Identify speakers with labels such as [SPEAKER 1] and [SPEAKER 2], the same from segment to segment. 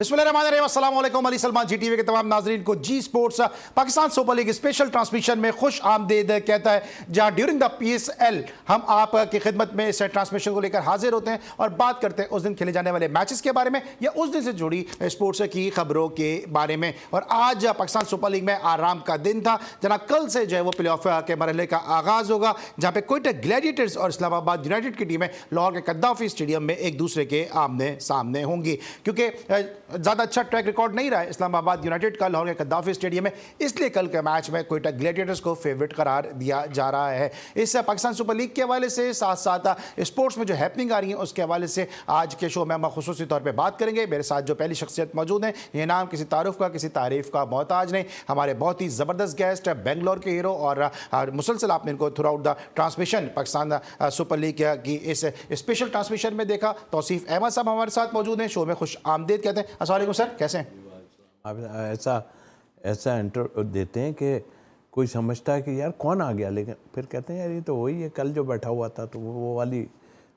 [SPEAKER 1] बिस्मिल्लाहिर्रहमानिर्रहीम, अस्सलाम वालेकुम। अली सलमान जी टीवी के तमाम नाजरीन को Zee sports Pakistan super league special transmission में खुश आमदीद कहता है, जहां ड्यूरिंग द PSL हम आपकी खिदमत में इस ट्रांसमिशन को लेकर हाजिर होते हैं और बात करते हैं उस दिन खेले जाने वाले मैचेस के बारे में या उस दिन से जुड़ी स्पोर्ट्स की खबरों के बारे में। और आज पाकिस्तान सुपर लीग में आराम का दिन था, जना कल से जो है वो प्ले ऑफ के मरहले का आगाज होगा, जहां पे कोयटा ग्लैडिएटर्स और इस्लामाबाद यूनाइटेड की टीमें लाहौर के कद्दाफी स्टेडियम में एक दूसरे के आमने सामने होंगी। क्योंकि ज़्यादा अच्छा ट्रैक रिकॉर्ड नहीं रहा है इस्लामाबाद यूनाइटेड का लाहौर के कद्दाफी स्टेडियम में, इसलिए कल के मैच में कोयटा ग्लैडिएटर्स को फेवरेट करार दिया जा रहा है। इस पाकिस्तान सुपर लीग के हवाले से साथ साथ स्पोर्ट्स में जो हैपनिंग आ रही है उसके हवाले से आज के शो में हम खुसूसी तौर पर बात करेंगे। मेरे साथ जो पहली शख्सियत मौजूद है, ये नाम किसी तारुफ का किसी तारीफ का मोहताज नहीं, हमारे बहुत ही ज़बरदस्त गेस्ट बेंगलोर के हीरो और मुसलसल आपने इनको through out the transmission Pakistan super league की इस स्पेशल ट्रांसमिशन में देखा। तौसीफ अहमद साहब हमारे साथ मौजूद हैं, शो में खुश आमदीद कहते हैं। अस्सलाम वालेकुम सर, कैसे हैं?
[SPEAKER 2] आप ऐसा इंटर देते हैं कि कोई समझता है कि यार कौन आ गया, लेकिन फिर कहते हैं यार ये तो वही है कल जो बैठा हुआ था, तो वो वाली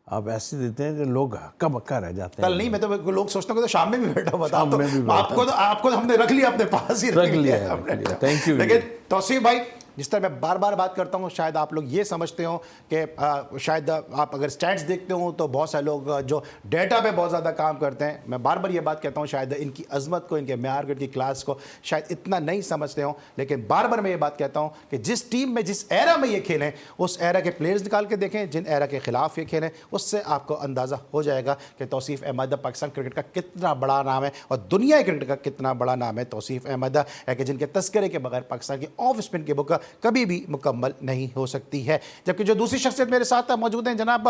[SPEAKER 2] आप ऐसे देते हैं कि लोग हक्का बक्का रह जाते हैं।
[SPEAKER 1] कल नहीं, मैं तो लोग सोचता हूँ तो शाम में भी बैठा हुआ था, आपको तो हमने रख लिया अपने पास ही रख लिया।
[SPEAKER 2] Thank you.
[SPEAKER 1] लेकिन तौसीफ भाई, जिस तरह मैं बार बार बात करता हूँ, शायद आप लोग ये समझते हो कि शायद आप अगर स्टैट्स देखते हो तो बहुत सारे लोग जो डेटा पे बहुत ज़्यादा काम करते हैं, मैं बार बार ये बात कहता हूँ, शायद इनकी अजमत को, इनके म्यार को, इनकी क्लास को शायद इतना नहीं समझते हो। लेकिन बार बार मैं ये बात कहता हूँ कि जिस टीम में जिस एरा में ये खेलें उस एरा के प्लेयर्स निकाल के देखें, जिन एरा के खिलाफ ये खेलें, उससे आपको अंदाज़ा हो जाएगा कि तौसीफ अहमद पाकिस्तान क्रिकेट का कितना बड़ा नाम है और दुनिया क्रिकेट का कितना बड़ा नाम है तौसीफ अहमद है, कि जिनके तस्करे के बगैर पाकिस्तान की ऑफ स्पिन की बुक कभी भी मुकम्मल नहीं हो सकती है। जबकि जो दूसरी शख्सियत मेरे साथ मौजूद हैं, जनाब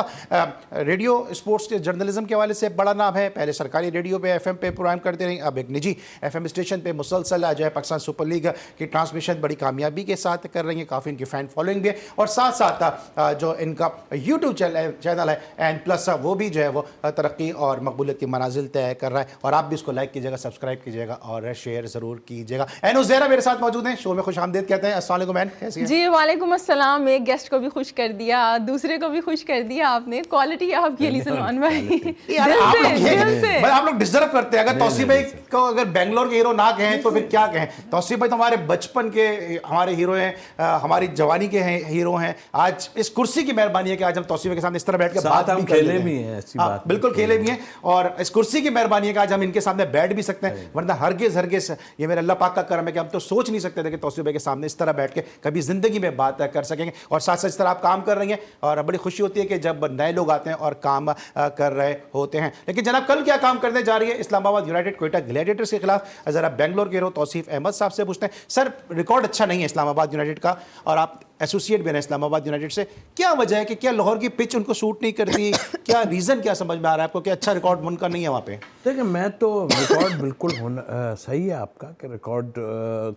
[SPEAKER 1] रेडियो स्पोर्ट्स के जर्नलिज्म के हवाले से बड़ा नाम है, पहले सरकारी रेडियो पे FM पे प्रोग्राम करते रहे, अब एक निजी FM स्टेशन पे मुसलसल जो है पाकिस्तान सुपर लीग की ट्रांसमिशन बड़ी कामयाबी के साथ कर रही है, काफ़ी इनकी फ़ैन फॉलोइंग भी है और साथ साथ जो इनका यूट्यूब चैनल है एंड प्लस वो भी जो है वो तरक्की और मकबूलियत की मनाजिल तय कर रहा है। और आप भी इसको लाइक कीजिएगा, सब्सक्राइब कीजिएगा और शेयर ज़रूर कीजिएगा। एन उज़ैरा मेरे साथ मौजूद हैं, शो में खुश आमदीद कहते हैं। अस्सलाम वालेकुम एन, कैसी हैं?
[SPEAKER 3] जी वालेकुम अस्सलाम। एक गेस्ट को भी खुश कर दिया, दूसरे को भी खुश कर दिया आपने। क्वालिटी आपके लिए सलमान भाई,
[SPEAKER 1] आप लोग डिजर्व करते हैं। अगर तौसीफ भाई को अगर बेंगलोर के हीरो ना कहें तो फिर क्या कहें? तौसीफ भाई तो हमारे बचपन के हमारे हीरो हैं, हमारी जवानी के हैं हीरो हैं। आज इस कुर्सी की मेहरबानी है कि आज हम तौसीफ भाई के सामने इस तरह बैठ के बात भी
[SPEAKER 2] खेले भी हैं, ऐसी बात
[SPEAKER 1] बिल्कुल खेले भी हैं, और इस कुर्सी की मेहरबानी है कि आज हम इनके सामने बैठ भी सकते हैं, वरना हरगिज़ ये मेरे अल्लाह पाक का करम है कि हम तो सोच नहीं सकते थे कि तौसीफ भाई के सामने इस तरह बैठ के कभी जिंदगी में बात कर सकेंगे। और साथ साथ इस तरह आप काम कर रही हैं और बड़ी खुशी होती है कि जब नए लोग आते हैं और काम कर रहे होते हैं। लेकिन जनाब कल क्या काम करने जा रही है इस्लामाबाद यूनाइटेड कोयटा ग्लैडिएटर्स के खिलाफ? जरा बेंगलोर के हीरो तौसीफ अहमद साहब से पूछते हैं। सर, रिकॉर्ड अच्छा नहीं है इस्लामाबाद यूनाइटेड का और आप एसोसिएट भी हैं इस्लामाबाद यूनाइटेड से, क्या वजह है कि क्या लाहौर की पिच उनको सूट नहीं करती? क्या रीज़न क्या समझ में आ रहा है आपको कि अच्छा रिकॉर्ड उनका नहीं है वहाँ पे?
[SPEAKER 2] देखिए, मैं तो रिकॉर्ड बिल्कुल होना सही है आपका कि रिकॉर्ड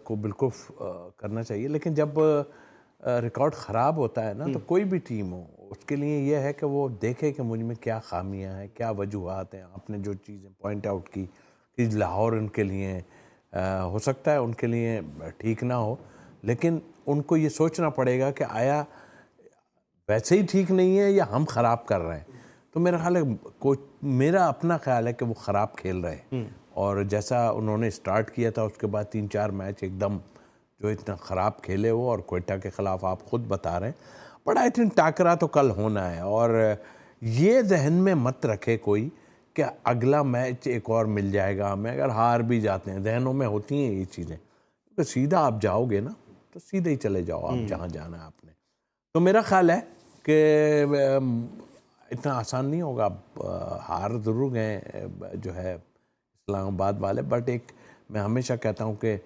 [SPEAKER 2] को बिल्कुल करना चाहिए, लेकिन जब रिकॉर्ड ख़राब होता है ना तो कोई भी टीम हो उसके लिए यह है कि वो देखे कि मुझ में क्या खामियां हैं, क्या वजूहात हैं। आपने जो चीज़ें पॉइंट आउट की कि लाहौर उनके लिए हो सकता है उनके लिए ठीक ना हो, लेकिन उनको ये सोचना पड़ेगा कि आया वैसे ही ठीक नहीं है या हम ख़राब कर रहे हैं। तो मेरा ख्याल है मेरा अपना ख्याल है कि वो ख़राब खेल रहे हैं, और जैसा उन्होंने स्टार्ट किया था उसके बाद 3-4 मैच एकदम जो इतना ख़राब खेले वो, और कोयटा के ख़िलाफ़ आप ख़ुद बता रहे हैं। बट आई थिंक टाकरा तो कल होना है, और ये जहन में मत रखे कोई कि अगला मैच एक और मिल जाएगा हमें। अगर हार भी जाते हैं, जहनों में होती हैं ये चीज़ें, तो सीधा आप जाओगे ना तो सीधे ही चले जाओ आप जहाँ जाना है आपने। तो मेरा ख्याल है कि इतना आसान नहीं होगा। हार ज़रूर गए जो है इस्लामाबाद वाले, बट एक मैं हमेशा कहता हूँ कि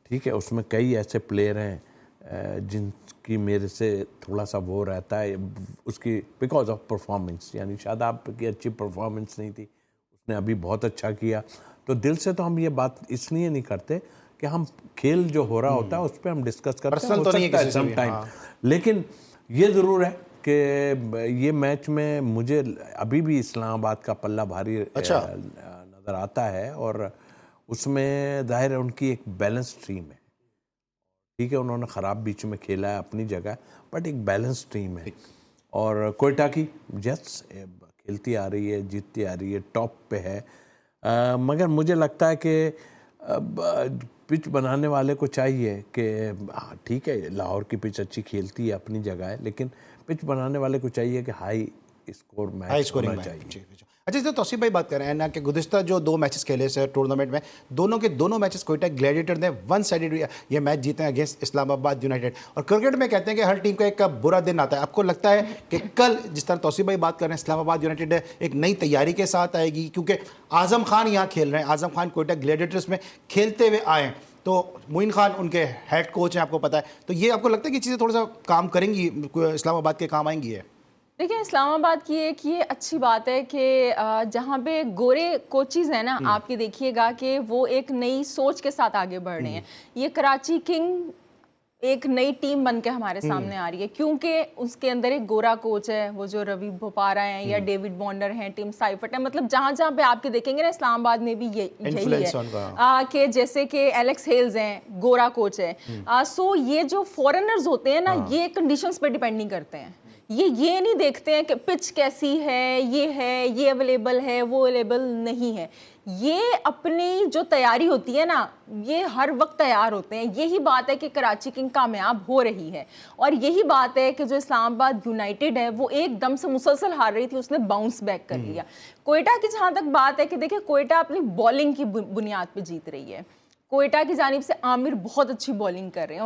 [SPEAKER 2] ठीक है, उसमें कई ऐसे प्लेयर हैं जिनकी मेरे से थोड़ा सा वो रहता है उसकी बिकॉज ऑफ परफॉर्मेंस, यानी शादाब की अच्छी परफॉर्मेंस नहीं थी, उसने अभी बहुत अच्छा किया। तो दिल से तो हम ये बात इसलिए नहीं करते कि हम खेल जो हो रहा होता है उस पर हम डिस्कस करते हैं,
[SPEAKER 1] तो नहीं है
[SPEAKER 2] सम टाइम। लेकिन ये ज़रूर है कि ये मैच में मुझे अभी भी इस्लामाबाद का पल्ला भारी नज़र आता है, और उसमें जाहिर है उनकी एक बैलेंस टीम है। ठीक है, उन्होंने ख़राब बीच में खेला है अपनी जगह, बट एक बैलेंस टीम है। और कोयटा की जस्ट खेलती आ रही है, जीतती आ रही है, टॉप पे है। मगर मुझे लगता है कि पिच बनाने वाले को चाहिए कि ठीक है, लाहौर की पिच अच्छी खेलती है, अपनी जगह है, लेकिन पिच बनाने वाले को चाहिए कि हाई स्कोर मैच होना चाहिए।
[SPEAKER 1] अच्छा, तो तौसीफ भाई बात कर रहे हैं ना कि गुज़िश्ता जो 2 मैचेस खेले से टूर्नामेंट में, दोनों के दोनों मैचेस कोयटा ग्लैडिएटर ने वन साइडेड ये मैच जीते हैं अगेंस्ट इस्लामाबाद यूनाइटेड। और क्रिकेट में कहते हैं कि हर टीम का एक बुरा दिन आता है। आपको लगता है कि कल जिस तरह तौसीफ भाई बात कर रहे हैं, इस्लामाबाद यूनाइटेड एक नई तैयारी के साथ आएगी? क्योंकि आज़म खान यहाँ खेल रहे हैं, आज़म खान कोयटा ग्लैडिएटर्स में खेलते हुए आए, तो मोइन खान उनके हेड कोच हैं, आपको पता है। तो ये आपको लगता है कि चीज़ें थोड़ा सा काम करेंगी, इस्लामाबाद के काम आएंगी? है
[SPEAKER 3] देखिए, इस्लामाबाद की एक ये अच्छी बात है कि जहाँ पे गोरे कोचिज़ हैं ना, आपके देखिएगा कि वो एक नई सोच के साथ आगे बढ़ रहे हैं। ये कराची किंग एक नई टीम बन के हमारे सामने आ रही है, क्योंकि उसके अंदर एक गोरा कोच है, वो जो रवि भोपारा हैं या डेविड बॉन्डर हैं, टिम साइफर्ट है। मतलब जहाँ जहाँ पे आपके देखेंगे ना, इस्लामाबाद में भी यही है कि जैसे कि एलेक्स हेल्स हैं, गोरा कोच है। सो ये जो फॉरेनर्स होते हैं ना, ये कंडीशंस पे डिपेंड नहीं करते हैं। ये नहीं देखते हैं कि पिच कैसी है, ये अवेलेबल है, वो अवेलेबल नहीं है। ये अपनी जो तैयारी होती है ना, ये हर वक्त तैयार होते हैं। यही बात है कि कराची किंग कामयाब हो रही है, और यही बात है कि जो इस्लामाबाद यूनाइटेड है वो एकदम से मुसलसल हार रही थी, उसने बाउंस बैक कर लिया। कोयटा की जहाँ तक बात है कि देखिए, कोयटा अपनी बॉलिंग की बुनियाद पे जीत रही है। कोयटा की जानिब से आमिर बहुत अच्छी बॉलिंग कर रहे हैं,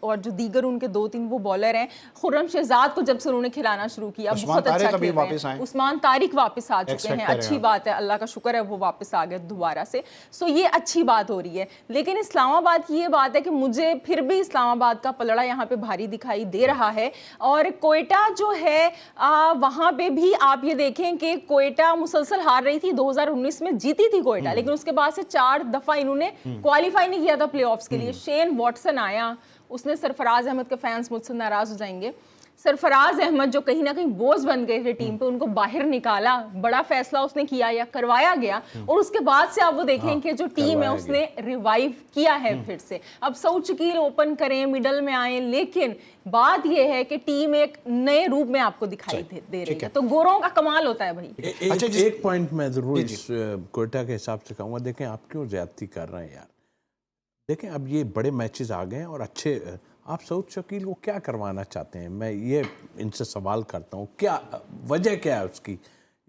[SPEAKER 3] और जो दीगर उनके 2-3 वो बॉलर हैं, खुर्रम शहजाद को जब से उन्होंने खिलाना शुरू किया बहुत अच्छा खेल रहे हैं। उस्मान तारिक वापस आ चुके हैं, अच्छी बात है, अल्लाह का शुक्र है वो वापस आ गए दोबारा से। सो ये अच्छी बात हो रही है। लेकिन इस्लामाबाद की ये बात है कि मुझे फिर भी इस्लामाबाद का पलड़ा यहाँ पे भारी दिखाई दे रहा है। और कोयटा जो है वहाँ पे भी आप ये देखें कि कोयटा मुसलसल हार रही थी। 2019 में जीती थी कोयटा, लेकिन उसके बाद से 4 दफा इन्होंने क्वालिफाई नहीं किया था प्लेऑफ्स के लिए। शेन वॉटसन आया, उसने सरफराज अहमद के फैंस मुझसे नाराज हो जाएंगे, सरफराज अहमद जो कहीं ना कहीं बोझ बन गए थे टीम पे, उनको बाहर निकाला, बड़ा फैसला उसने किया या करवाया गया। और उसके बाद से आप वो देखें कि जो टीम है उसने रिवाइव किया है फिर से। अब सऊद शकील ओपन करें, मिडल में आए, लेकिन बात यह है कि टीम एक नए रूप में आपको दिखाई दे रही है। तो गोरों का कमाल होता है भाई।
[SPEAKER 2] अच्छा, एक पॉइंट मैं जरूर इस कोयटा के हिसाब से कहूँगा, देखें आप क्यों ज्यादती कर रहे हैं यार। देखें, अब ये बड़े मैचेस आ गए हैं और अच्छे, आप सऊद शकील को क्या करवाना चाहते हैं? मैं ये इनसे सवाल करता हूँ, क्या वजह क्या है उसकी?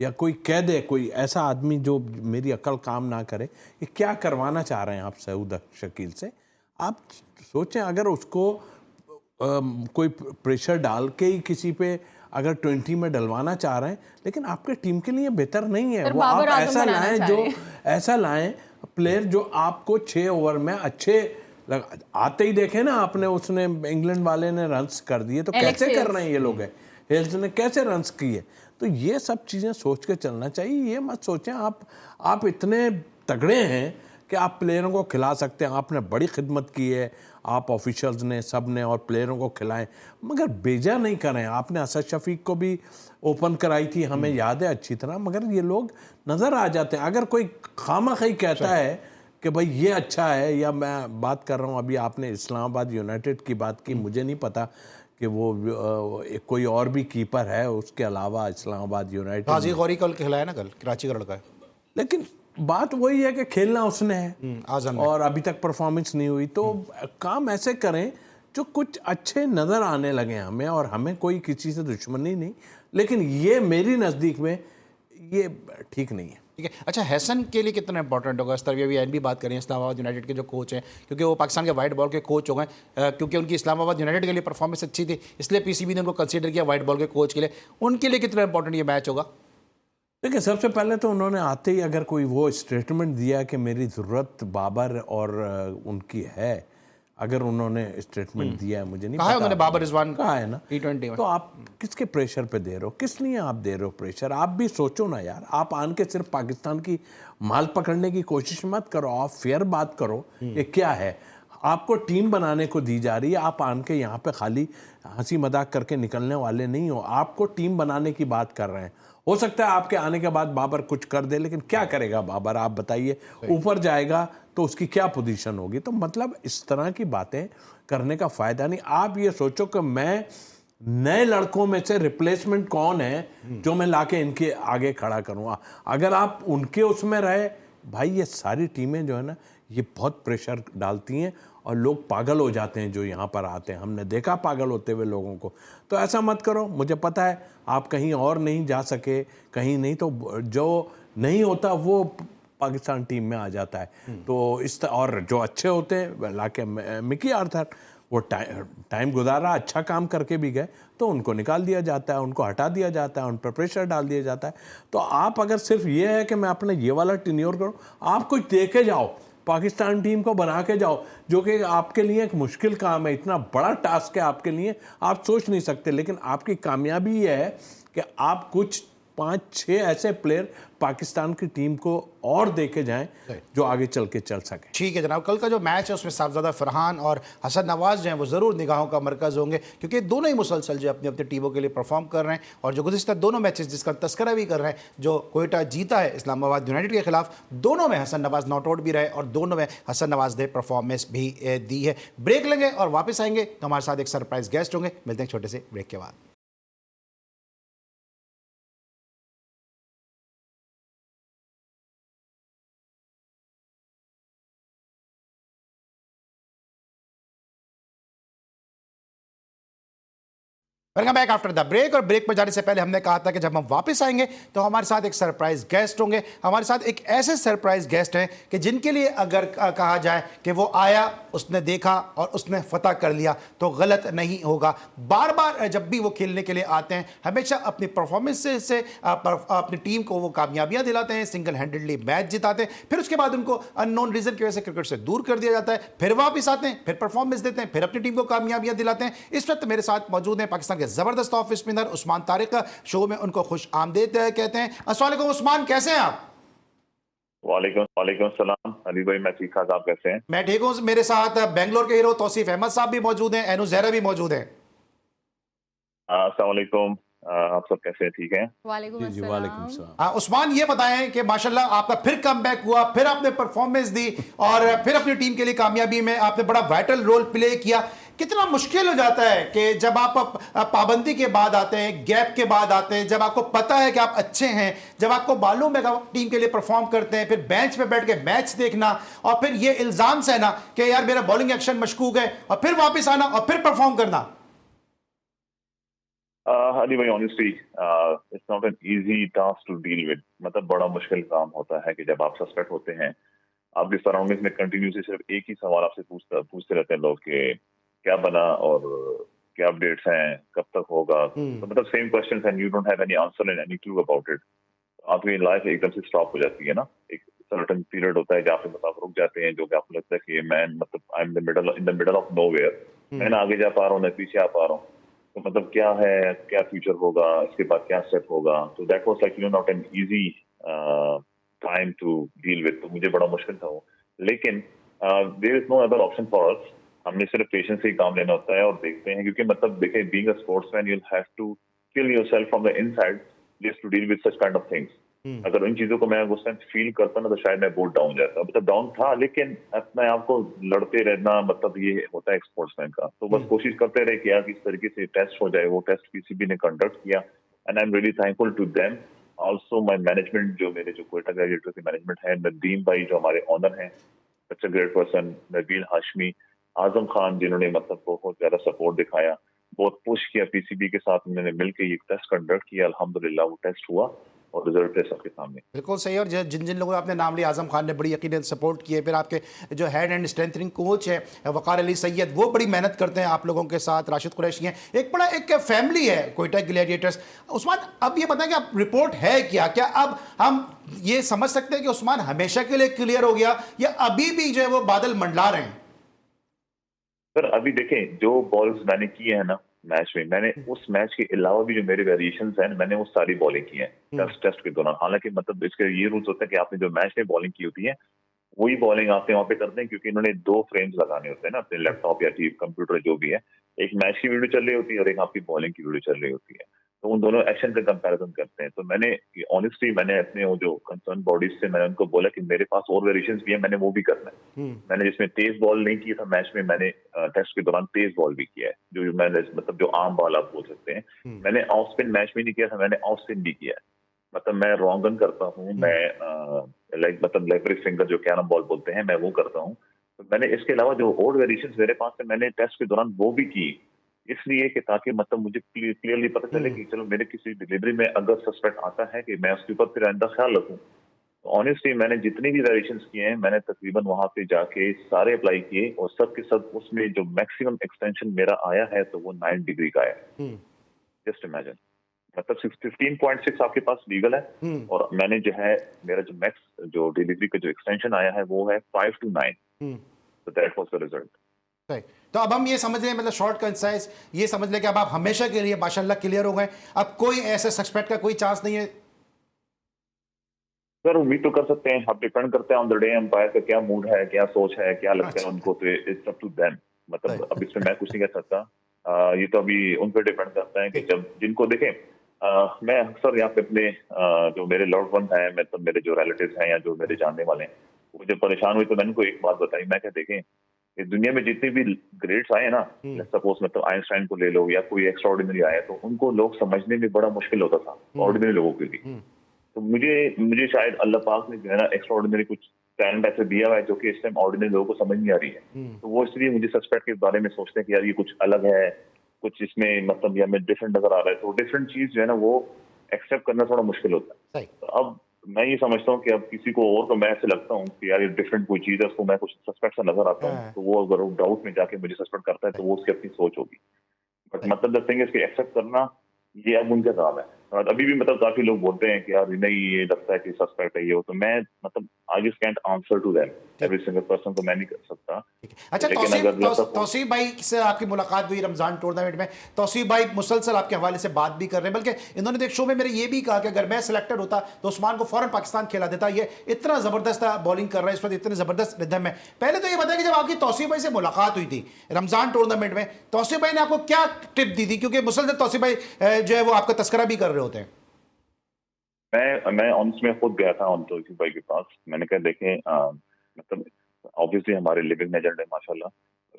[SPEAKER 2] या कोई कह दे, कोई ऐसा आदमी जो मेरी अकल काम ना करे, ये क्या करवाना चाह रहे हैं आप सऊद शकील से? आप सोचें, अगर उसको कोई प्रेशर डाल के ही किसी पे अगर 20 में डलवाना चाह रहे हैं, लेकिन आपके टीम के लिए बेहतर नहीं है। वो आप ऐसा लाएं प्लेयर जो आपको 6 ओवर में अच्छे आते ही देखे ना आपने, उसने इंग्लैंड वाले ने रन्स कर दिए, तो कैसे कर रहे हैं ये लोग? हेल्स ने कैसे रन्स किए? तो ये सब चीज़ें सोच के चलना चाहिए। ये मत सोचें आप इतने तगड़े हैं कि आप प्लेयरों को खिला सकते हैं। आपने बड़ी खिदमत की है, आप ऑफिशियल्स ने, सब ने, और प्लेयरों को खिलाएं, मगर बेजा नहीं करें। आपने असद शफीक को भी ओपन कराई थी, हमें याद है अच्छी तरह, मगर ये लोग नज़र आ जाते हैं। अगर कोई खामखी कहता है कि भाई ये अच्छा है, या मैं बात कर रहा हूँ, अभी आपने इस्लामाबाद यूनाइटेड की बात की, मुझे नहीं पता कि वो कोई और भी कीपर है उसके अलावा इस्लामाबाद यूनाइटेड।
[SPEAKER 1] गाजी गौरी कल खिलाया ना, कल कराची का लड़का है, लेकिन
[SPEAKER 2] बात वही है कि खेलना उसने है और अभी तक परफॉर्मेंस नहीं हुई। तो काम ऐसे करें जो कुछ अच्छे नज़र आने लगे हमें, और हमें कोई किसी से दुश्मनी नहीं, लेकिन ये मेरी नज़दीक में ये ठीक नहीं है।
[SPEAKER 1] ठीक है। अच्छा, हैसन के लिए कितना इंपॉर्टेंट होगा? इस तरह अभी एन भी बात करें, इस्लामाबाद यूनाइटेड के जो कोच हैं, क्योंकि वो पाकिस्तान के वाइट बॉल के कोच हो गए, क्योंकि उनकी इस्लामाबाद यूनाइटेड के लिए परफॉर्मेंस अच्छी थी, इसलिए पीसीबी ने उनको कंसीडर किया वाइट बॉल के कोच के लिए। उनके लिए कितना इंपॉर्टेंट ये मैच होगा?
[SPEAKER 2] देखिए, सबसे पहले तो उन्होंने आते ही अगर कोई वो स्टेटमेंट दिया कि मेरी ज़रूरत बाबर और उनकी है, अगर उन्होंने स्टेटमेंट दिया है, मुझे नहीं पता,
[SPEAKER 1] उन्होंने बाबर रिजवान
[SPEAKER 2] कहा है ना
[SPEAKER 1] T20 में,
[SPEAKER 2] तो आप किसके प्रेशर पे दे रहे हो? किस लिए आप दे रहे हो प्रेशर? आप भी सोचो ना यार। आप आन के सिर्फ पाकिस्तान की माल पकड़ने की कोशिश मत करो, आप फेयर बात करो। ये क्या है? आपको टीम बनाने को दी जा रही है, आप आन के यहाँ पे खाली हंसी मजाक करके निकलने वाले नहीं हो। आपको टीम बनाने की बात कर रहे हैं। हो सकता है आपके आने के बाद बाबर कुछ कर दे, लेकिन क्या करेगा बाबर? आप बताइए। ऊपर जाएगा तो उसकी क्या पोजीशन होगी? तो मतलब इस तरह की बातें करने का फायदा नहीं। आप ये सोचो कि मैं नए लड़कों में से रिप्लेसमेंट कौन है जो मैं लाके इनके आगे खड़ा करूँगा। अगर आप उनके उसमें रहे, भाई ये सारी टीमें जो है ना ये बहुत प्रेशर डालती हैं और लोग पागल हो जाते हैं जो यहाँ पर आते हैं। हमने देखा पागल होते हुए लोगों को। तो ऐसा मत करो, मुझे पता है आप कहीं और नहीं जा सके, कहीं नहीं, तो जो नहीं होता वो पाकिस्तान टीम में आ जाता है। तो और जो अच्छे होते हैं लाके मिकी आर्थर वो टाइम गुजारा, अच्छा काम करके भी गए, तो उनको निकाल दिया जाता है, उनको हटा दिया जाता है, उन पर प्रेशर डाल दिया जाता है। तो आप अगर सिर्फ ये है कि मैं अपने ये वाला टेन्योर करूँ, आप कुछ दे के जाओ, पाकिस्तान टीम को बना के जाओ, जो कि आपके लिए एक मुश्किल काम है, इतना बड़ा टास्क है आपके लिए, आप सोच नहीं सकते। लेकिन आपकी कामयाबी ये है कि आप कुछ 5-6 ऐसे प्लेयर पाकिस्तान की टीम को और देके जाएं जो आगे चल के चल सके।
[SPEAKER 1] ठीक है जनाब, कल का जो मैच है उसमें साहबजादा फरहान और हसन नवाज जो हैं वो ज़रूर निगाहों का मरकज़ होंगे, क्योंकि दोनों ही मुसलसल जो अपनी अपनी टीमों के लिए परफॉर्म कर रहे हैं। और जो गुज़िश्ता दोनों मैचेस जिसका तस्करा भी कर रहे हैं, जो कोयटा जीता है इस्लामाबाद यूनाइटेड के खिलाफ, दोनों में हसन नवाज नॉट आउट भी रहे और दोनों में हसन नवाज ने परफॉर्मेंस भी दी है। ब्रेक लेंगे और वापस आएंगे तो हमारे साथ एक सरप्राइज गेस्ट होंगे। मिलते हैं छोटे से ब्रेक के बाद। Welcome back after the break. और ब्रेक पर जाने से पहले हमने कहा था कि जब हम वापस आएंगे तो हमारे साथ एक सरप्राइज गेस्ट होंगे। हमारे साथ एक ऐसे सरप्राइज गेस्ट हैं कि जिनके लिए अगर कहा जाए कि वो आया, उसने देखा और उसने फतह कर लिया तो गलत नहीं होगा। बार बार जब भी वो खेलने के लिए आते हैं हमेशा अपनी परफॉर्मेंस से अपनी टीम को वो कामयाबियां दिलाते हैं, सिंगल हैंडेडली मैच जिताते हैं, फिर उसके बाद उनको अननोन रीजन की वजह से क्रिकेट से दूर कर दिया जाता है, फिर वापस आते हैं, फिर परफॉर्मेंस देते हैं, फिर अपनी टीम को कामयाबियां दिलाते हैं। इस वक्त मेरे साथ मौजूद हैं पाकिस्तान के जबरदस्त off spinner Usman Tariq. Show में उनको खुश आमदीद कहते हैं। अस्सलाम वालेकुम उस्मान, कैसे हैं आप?
[SPEAKER 4] वालेकुम सलाम अली भाई, मैं ठीक ठाक, आप कैसे हैं?
[SPEAKER 1] मैं ठीक हूं। मेरे साथ बेंगलोर के हीरो तौसीफ अहमद साहब भी मौजूद हैं, एनु जहरा भी मौजूद हैं।
[SPEAKER 4] अस्सलाम वालेकुम, आप सब कैसे हैं? ठीक हैं?
[SPEAKER 3] वालेकुम
[SPEAKER 2] जी वालेकुम सलाम।
[SPEAKER 1] उस्मान ये बताएं कि माशाल्लाह आपका फिर कमबैक हुआ, फिर आपने परफॉर्मेंस दी और फिर अपनी टीम के लिए कामयाबी में आपने बड़ा वाइटल रोल प्ले किया। कितना मुश्किल हो जाता है कि जब आप पाबंदी के बाद आते हैं, गैप के बाद आते हैं, जब आपको पता है कि आप अच्छे हैं, जब आपको मालूम है कि आप टीम के लिए परफॉर्म करते हैं, फिर बेंच पे बैठ के मैच देखना और फिर ये इल्जाम सहना कि यार मेरा बॉलिंग एक्शन मशकूक है, और फिर वापस आना और फिर परफॉर्म करना।
[SPEAKER 4] अली भाई honestly it's not an easy task to deal with. मतलब बड़ा मुश्किल काम होता है कि जब आप सस्पेक्ट होते हैं, आपके सराउंडिंग्स में कंटिन्यूसली सिर्फ एक ही सवाल आपसे पूछते रहते हैं लोग कि क्या बना और क्या अपडेट्स हैं, कब तक होगा। तो मतलब same questions and you don't have any answer and any clue about it. आपकी लाइफ एकदम से स्टॉप हो जाती है ना। एक सर्टेन पीरियड होता है जहाँ पे मतलब रुक जाते हैं, जो कि आपको लगता है कि मैं मतलब I am in the middle of nowhere, मैं ना आगे जा पा रहा हूँ ना पीछे आ पा रहा हूँ। तो मतलब क्या है, क्या फ्यूचर होगा, इसके बाद क्या स्टेप होगा। तो that was like not an easy time to deal with. तो मुझे बड़ा मुश्किल था वो, लेकिन there is no other option for us. हमने सिर्फ पेशेंस से ही काम लेना होता है और देखते हैं, क्योंकि मतलब देखिए being a sportsman you have to kill yourself from the inside just to deal with such kind of things. अगर उन चीजों को मैं उस टाइम फील करता ना तो शायद मैं बहुत डाउन जाता। मतलब डाउन था, लेकिन अपने आप को लड़ते रहना मतलब ये होता है एक स्पोर्ट्समैन का। तो बस कोशिश करते रहे कि यार किस तरीके से टेस्ट हो जाए। वो टेस्ट पीसीबी ने कंडक्ट किया and I am really thankful to them. Also my management, जो मेरे जो कोयटा ग्रेजुएट की मैनेजमेंट है, नदीम भाई जो हमारे ऑनर हैं, such a great person, Nabeel Hashmi, Azam Khan, जिन्होंने मतलब बहुत ज्यादा सपोर्ट दिखाया, बहुत पुश किया पीसीबी के साथ। उन्होंने मिलकर ये टेस्ट कंडक्ट किया, अल्हम्दुलिल्लाह वो टेस्ट हुआ और रिजल्ट है सबके सामने।
[SPEAKER 1] बिल्कुल सही। और जिन जिन लोगों ने आपने नाम लिया, आजम खान ने बड़ी यकीनन सपोर्ट किए, फिर आपके जो हेड एंड स्ट्रेंथनिंग कोच है वकार अली सैयद, वो बड़ी मेहनत करते हैं आप लोगों के साथ, राशिद कुरैशी हैं, एक बड़ा एक फैमिली है कोयटा ग्लैडिएटर्स। उस्मान अब ये बताएं कि आप रिपोर्ट है क्या अब हम ये समझ सकते हैं कि उस्मान हमेशा के लिए क्लियर हो गया या अभी भी जो है वो बादल मंडला रहे हैं?
[SPEAKER 4] सर अभी देखें जो बॉल्स मैंने किए हैं ना मैच में, मैंने उस मैच के अलावा भी जो मेरे वेरिएशंस हैं मैंने वो सारी बॉलिंग की है टेस्ट के दौरान। हालांकि मतलब इसके ये रूल्स होते हैं कि आपने जो मैच में बॉलिंग की होती है वही बॉलिंग आपने वहां पे करते हैं, क्योंकि इन्होंने 2 फ्रेम्स लगाने होते हैं ना अपने लैपटॉप या टीवी कंप्यूटर जो भी है। एक मैच की वीडियो चल रही होती है और एक आपकी बॉलिंग की वीडियो चल रही होती है। तो उन दोनों एक्शन का कंपैरिजन करते हैं। तो मैंने ऑनेस्टली मैंने अपने वो जो कंसर्न बॉडीज से मैंने उनको बोला कि मेरे पास और वेरिएशंस भी है, मैंने वो भी करना है। मैंने जिसमें तेज बॉल नहीं किया था मैच में, मैंने टेस्ट के दौरान तेज बॉल भी किया है, जो मैंने मतलब जो आम बॉल आप बोल सकते हैं। मैंने ऑफ स्पिन मैच में नहीं किया था, मैंने ऑफ स्पिन भी किया है। मतलब मैं रॉन्ग रन करता हूँ, मैं लाइक मतलब लेवरेज फिंगर जो कैरम बॉल बोलते हैं, मैं वो करता हूँ। तो मैंने इसके अलावा जो और वेरिएशंस मेरे पास है, मैंने टेस्ट के दौरान वो भी की, इसलिए कि ताकि मतलब मुझे क्लियरली पता चले कि चलो मेरे किसी डिलीवरी में अगर सस्पेक्ट आता है कि मैं उसके ऊपर फिर आइंदा ख्याल रखूँ। ऑनेस्टली मैंने जितनी भी वेरिएशंस किए हैं, मैंने तकरीबन वहां पे जाके सारे अप्लाई किए और सब के सब उसमें जो मैक्सिमम एक्सटेंशन मेरा आया है तो वो 9 डिग्री का है। जस्ट इमेजिन, मतलब 15.6 आपके पास लीगल है और मैंने जो है मेरा जो मैक्स जो डिलीवरी का जो एक्सटेंशन आया है वो है 5 to 9। तो that was the result.
[SPEAKER 1] Right. तो अब हम ये समझ रहे हैं, मतलब शॉर्ट कंसाइज ये समझ लें कि अब आप हमेशा के लिए माशाल्लाह क्लियर हो गए, अब कोई ऐसे सस्पेक्ट का कोई चांस नहीं है।
[SPEAKER 4] सर उम्मीद तो कर सकते हैं, अब डिपेंड करते हैं ऑन द डे अंपायर का क्या मूड है, क्या सोच है, क्या लगता है उनको, तो इट्स अप टू देम। मतलब अब इसमें मैं कुछ नहीं कह सकता। ये तो अभी उन पर डिपेंड करता है कि जब जिनको देखें। मैं अक्सर यहाँ पे अपने जो मेरे लव्ड वन हैं, मतलब मेरे जो रिलेटिव्स हैं या जो मेरे जानने वाले हैं, वो जब परेशान हुए तो मैंने उनको एक बात बताई, मैं क्या देखें इस दुनिया में जितने भी ग्रेड्स आए ना, सपोज मतलब आइंस्टाइन को ले लो या कोई एक्स्ट्रा ऑर्डिनरी आया, तो उनको लोग समझने में बड़ा मुश्किल होता था ऑर्डिनरी लोगों के लिए। तो मुझे शायद अल्लाह पाक ने जो है ना एक्स्ट्रा ऑर्डिनरी कुछ टैलेंट ऐसे दिया हुआ है जो कि इस टाइम ऑर्डिनरी लोगों को समझ नहीं आ रही है। तो वो इसलिए मुझे सस्पेक्ट के बारे में सोचते हैं कि यार ये कुछ अलग है, कुछ इसमें मतलब या में डिफरेंट नजर आ रहा है, तो डिफरेंट चीज जो है ना वो एक्सेप्ट करना थोड़ा मुश्किल होता है। तो अब मैं ये समझता हूँ कि अब किसी को और को मैं ऐसे लगता हूँ कि यार ये डिफरेंट कोई चीज है, उसको मैं कुछ सस्पेक्ट सा नजर आता हूँ, तो वो अगर डाउट में जाके मुझे सस्पेक्ट करता है तो वो उसकी अपनी सोच होगी। बट मतलब द थिंग इसके एक्सेप्ट करना ये अब उनका काम है। और अभी भी मतलब काफी लोग बोलते हैं कि यार नहीं ये लगता है कि सस्पेक्ट है ये हो, तो मैं मतलब I just can't answer to them, every single person को मैं नहीं कर सकता।
[SPEAKER 1] अच्छा, तौसीफ भाई से आपकी मुलाकात हुई रमजान टूर्नामेंट में। तौसीफ भाई मुसलसल आपके हवाले से बात भी कर रहे हैं, बल्कि इन्होंने तो एक शो में मेरे ये भी कहा कि अगर मैं सिलेक्टेड होता तो उस्मान को फौरन पाकिस्तान खिला देता, ये इतना जबरदस्त बॉलिंग कर रहा है इस वक्त, इतने जबरदस्त रिदम में। पहले तो ये बताया कि जब आपकी तौसीफ भाई से मुलाकात हुई थी रमजान टूर्नामेंट में, तौसीफ भाई ने आपको क्या टिप दी थी, क्योंकि मुसलसल तौसीफ भाई जो है वो आपका तस्करा भी कर रहे होते हैं।
[SPEAKER 4] मैं ऑनेस्ट में खुद गया था तौसीफ भाई के पास। मैंने कहा देखें मतलब ऑब्वियसली हमारे लिविंग लेजेंड है माशाल्लाह,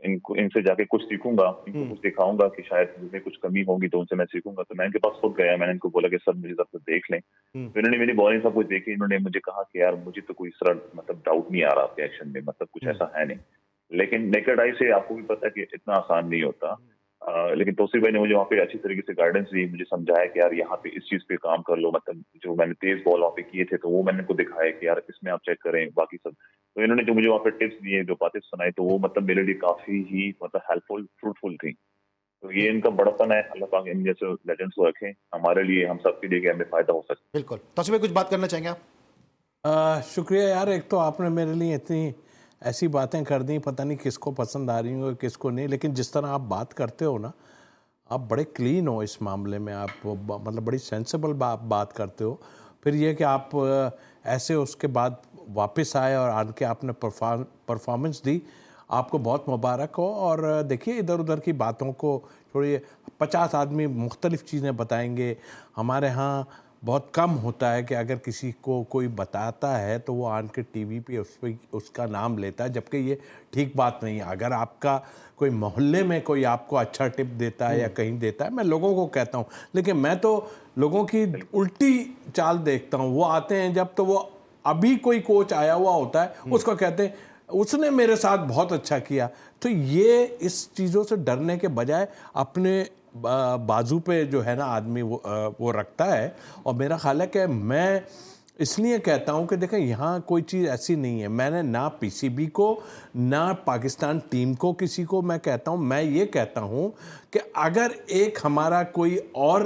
[SPEAKER 4] इनको इनसे जाके कुछ सीखूंगा, इनको कुछ दिखाऊंगा कि शायद मुझे कुछ कमी होगी तो उनसे मैं सीखूंगा। तो मैं इनके पास खुद गया, मैंने इनको बोला कि सर मुझे सब कुछ देख लें। तो इन्होंने मेरी बॉलिंग सब कुछ देखी, इन्होंने मुझे कहा कि यार मुझे तो कोई इस तरह मतलब डाउट नहीं आ रहा आपके एक्शन में, मतलब कुछ ऐसा है नहीं। लेकिन नेकेड आई से आपको भी पता है कि इतना आसान नहीं होता। लेकिन तौसीफ भाई ने मुझे वहाँ पे अच्छी तरीके से गाइडेंस दी, मुझे समझाया कि यार यहाँ पे इस चीज पे काम कर लो, मतलब जो मैंने तेज बॉल वहाँ पे किए थे तो वो मैंने इनको दिखाया कि यार इसमें आप चेक करें बाकी सब। तो इन्होंने जो मुझे वहाँ पे टिप्स दिए, जो बातें सुनाई, तो वो मतलब मेरे लिए काफी ही मतलब हेल्पफुल फ्रूटफुल थी। तो ये इनका बड़प्पन है, अल्लाह पाक इन जैसे लेजेंड्स को रखें हमारे लिए, हम सबके लिए कि हमें फायदा हो सके।
[SPEAKER 1] बिल्कुल। तौसीफ भाई कुछ बात करना चाहेंगे आप?
[SPEAKER 2] शुक्रिया यार, एक तो आपने मेरे लिए इतनी ऐसी बातें कर दी, पता नहीं किसको पसंद आ रही होंगी किसको नहीं, लेकिन जिस तरह आप बात करते हो ना, आप बड़े क्लीन हो इस मामले में, आप मतलब बड़ी सेंसिबल बात करते हो। फिर ये कि आप ऐसे उसके बाद वापस आए और आके आपने परफॉर्मेंस दी, आपको बहुत मुबारक हो। और देखिए इधर उधर की बातों को छोड़िए, 50 आदमी मुख्तलिफ़ चीज़ें बताएंगे। हमारे यहाँ बहुत कम होता है कि अगर किसी को कोई बताता है तो वो आन के टीवी पे उस पर उसका नाम लेता है, जबकि ये ठीक बात नहीं है। अगर आपका कोई मोहल्ले में कोई आपको अच्छा टिप देता है या कहीं देता है, मैं लोगों को कहता हूँ, लेकिन मैं तो लोगों की उल्टी चाल देखता हूँ। वो आते हैं जब तो वो अभी कोई कोच आया हुआ होता है, उसको कहते हैं उसने मेरे साथ बहुत अच्छा किया। तो ये इस चीज़ों से डरने के बजाय अपने बाजू पे जो है ना आदमी वो रखता है। और मेरा ख्याल है कि मैं इसलिए कहता हूँ कि देखें यहाँ कोई चीज़ ऐसी नहीं है, मैंने ना पीसीबी को ना पाकिस्तान टीम को किसी को मैं कहता हूँ, मैं ये कहता हूँ कि अगर एक हमारा कोई और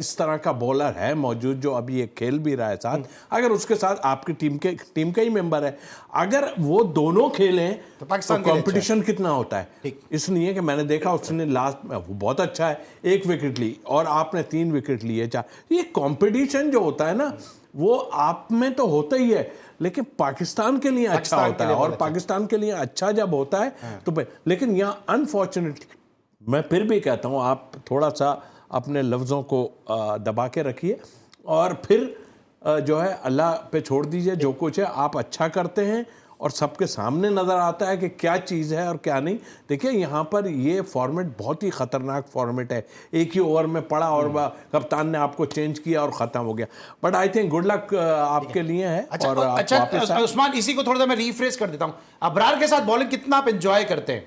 [SPEAKER 2] इस तरह का बॉलर है मौजूद जो अभी ये खेल भी रहा है साथ, अगर उसके साथ आपकी टीम का ही मेंबर है, अगर वो दोनों खेलें तो कंपटीशन कितना होता है। इसलिए कि मैंने देखा उसने लास्ट में बहुत अच्छा है, 1 विकेट ली और आपने 3 विकेट लिए, 4। ये कंपटीशन जो होता है ना वो आप में तो होता ही है, लेकिन पाकिस्तान के लिए अच्छा होता है। और पाकिस्तान के लिए अच्छा जब होता है तो लेकिन यहाँ अनफॉर्चुनेटली मैं फिर भी कहता हूँ आप थोड़ा सा अपने लफ्ज़ों को दबा के रखिए और फिर जो है अल्लाह पे छोड़ दीजिए। जो कुछ है आप अच्छा करते हैं और सबके सामने नज़र आता है कि क्या चीज़ है और क्या नहीं। देखिए यहाँ पर ये फॉर्मेट बहुत ही ख़तरनाक फॉर्मेट है, एक ही ओवर में पड़ा और कप्तान ने आपको चेंज किया और ख़त्म हो गया। But I think good luck आपके लिए है।
[SPEAKER 1] अच्छा
[SPEAKER 2] और आप
[SPEAKER 1] अच्छा
[SPEAKER 2] वापस
[SPEAKER 1] उस्मान, इसी को थोड़ा सा मैं रीफ्रेश कर देता हूँ, अबरार के साथ बॉलिंग कितना आप एंजॉय करते हैं?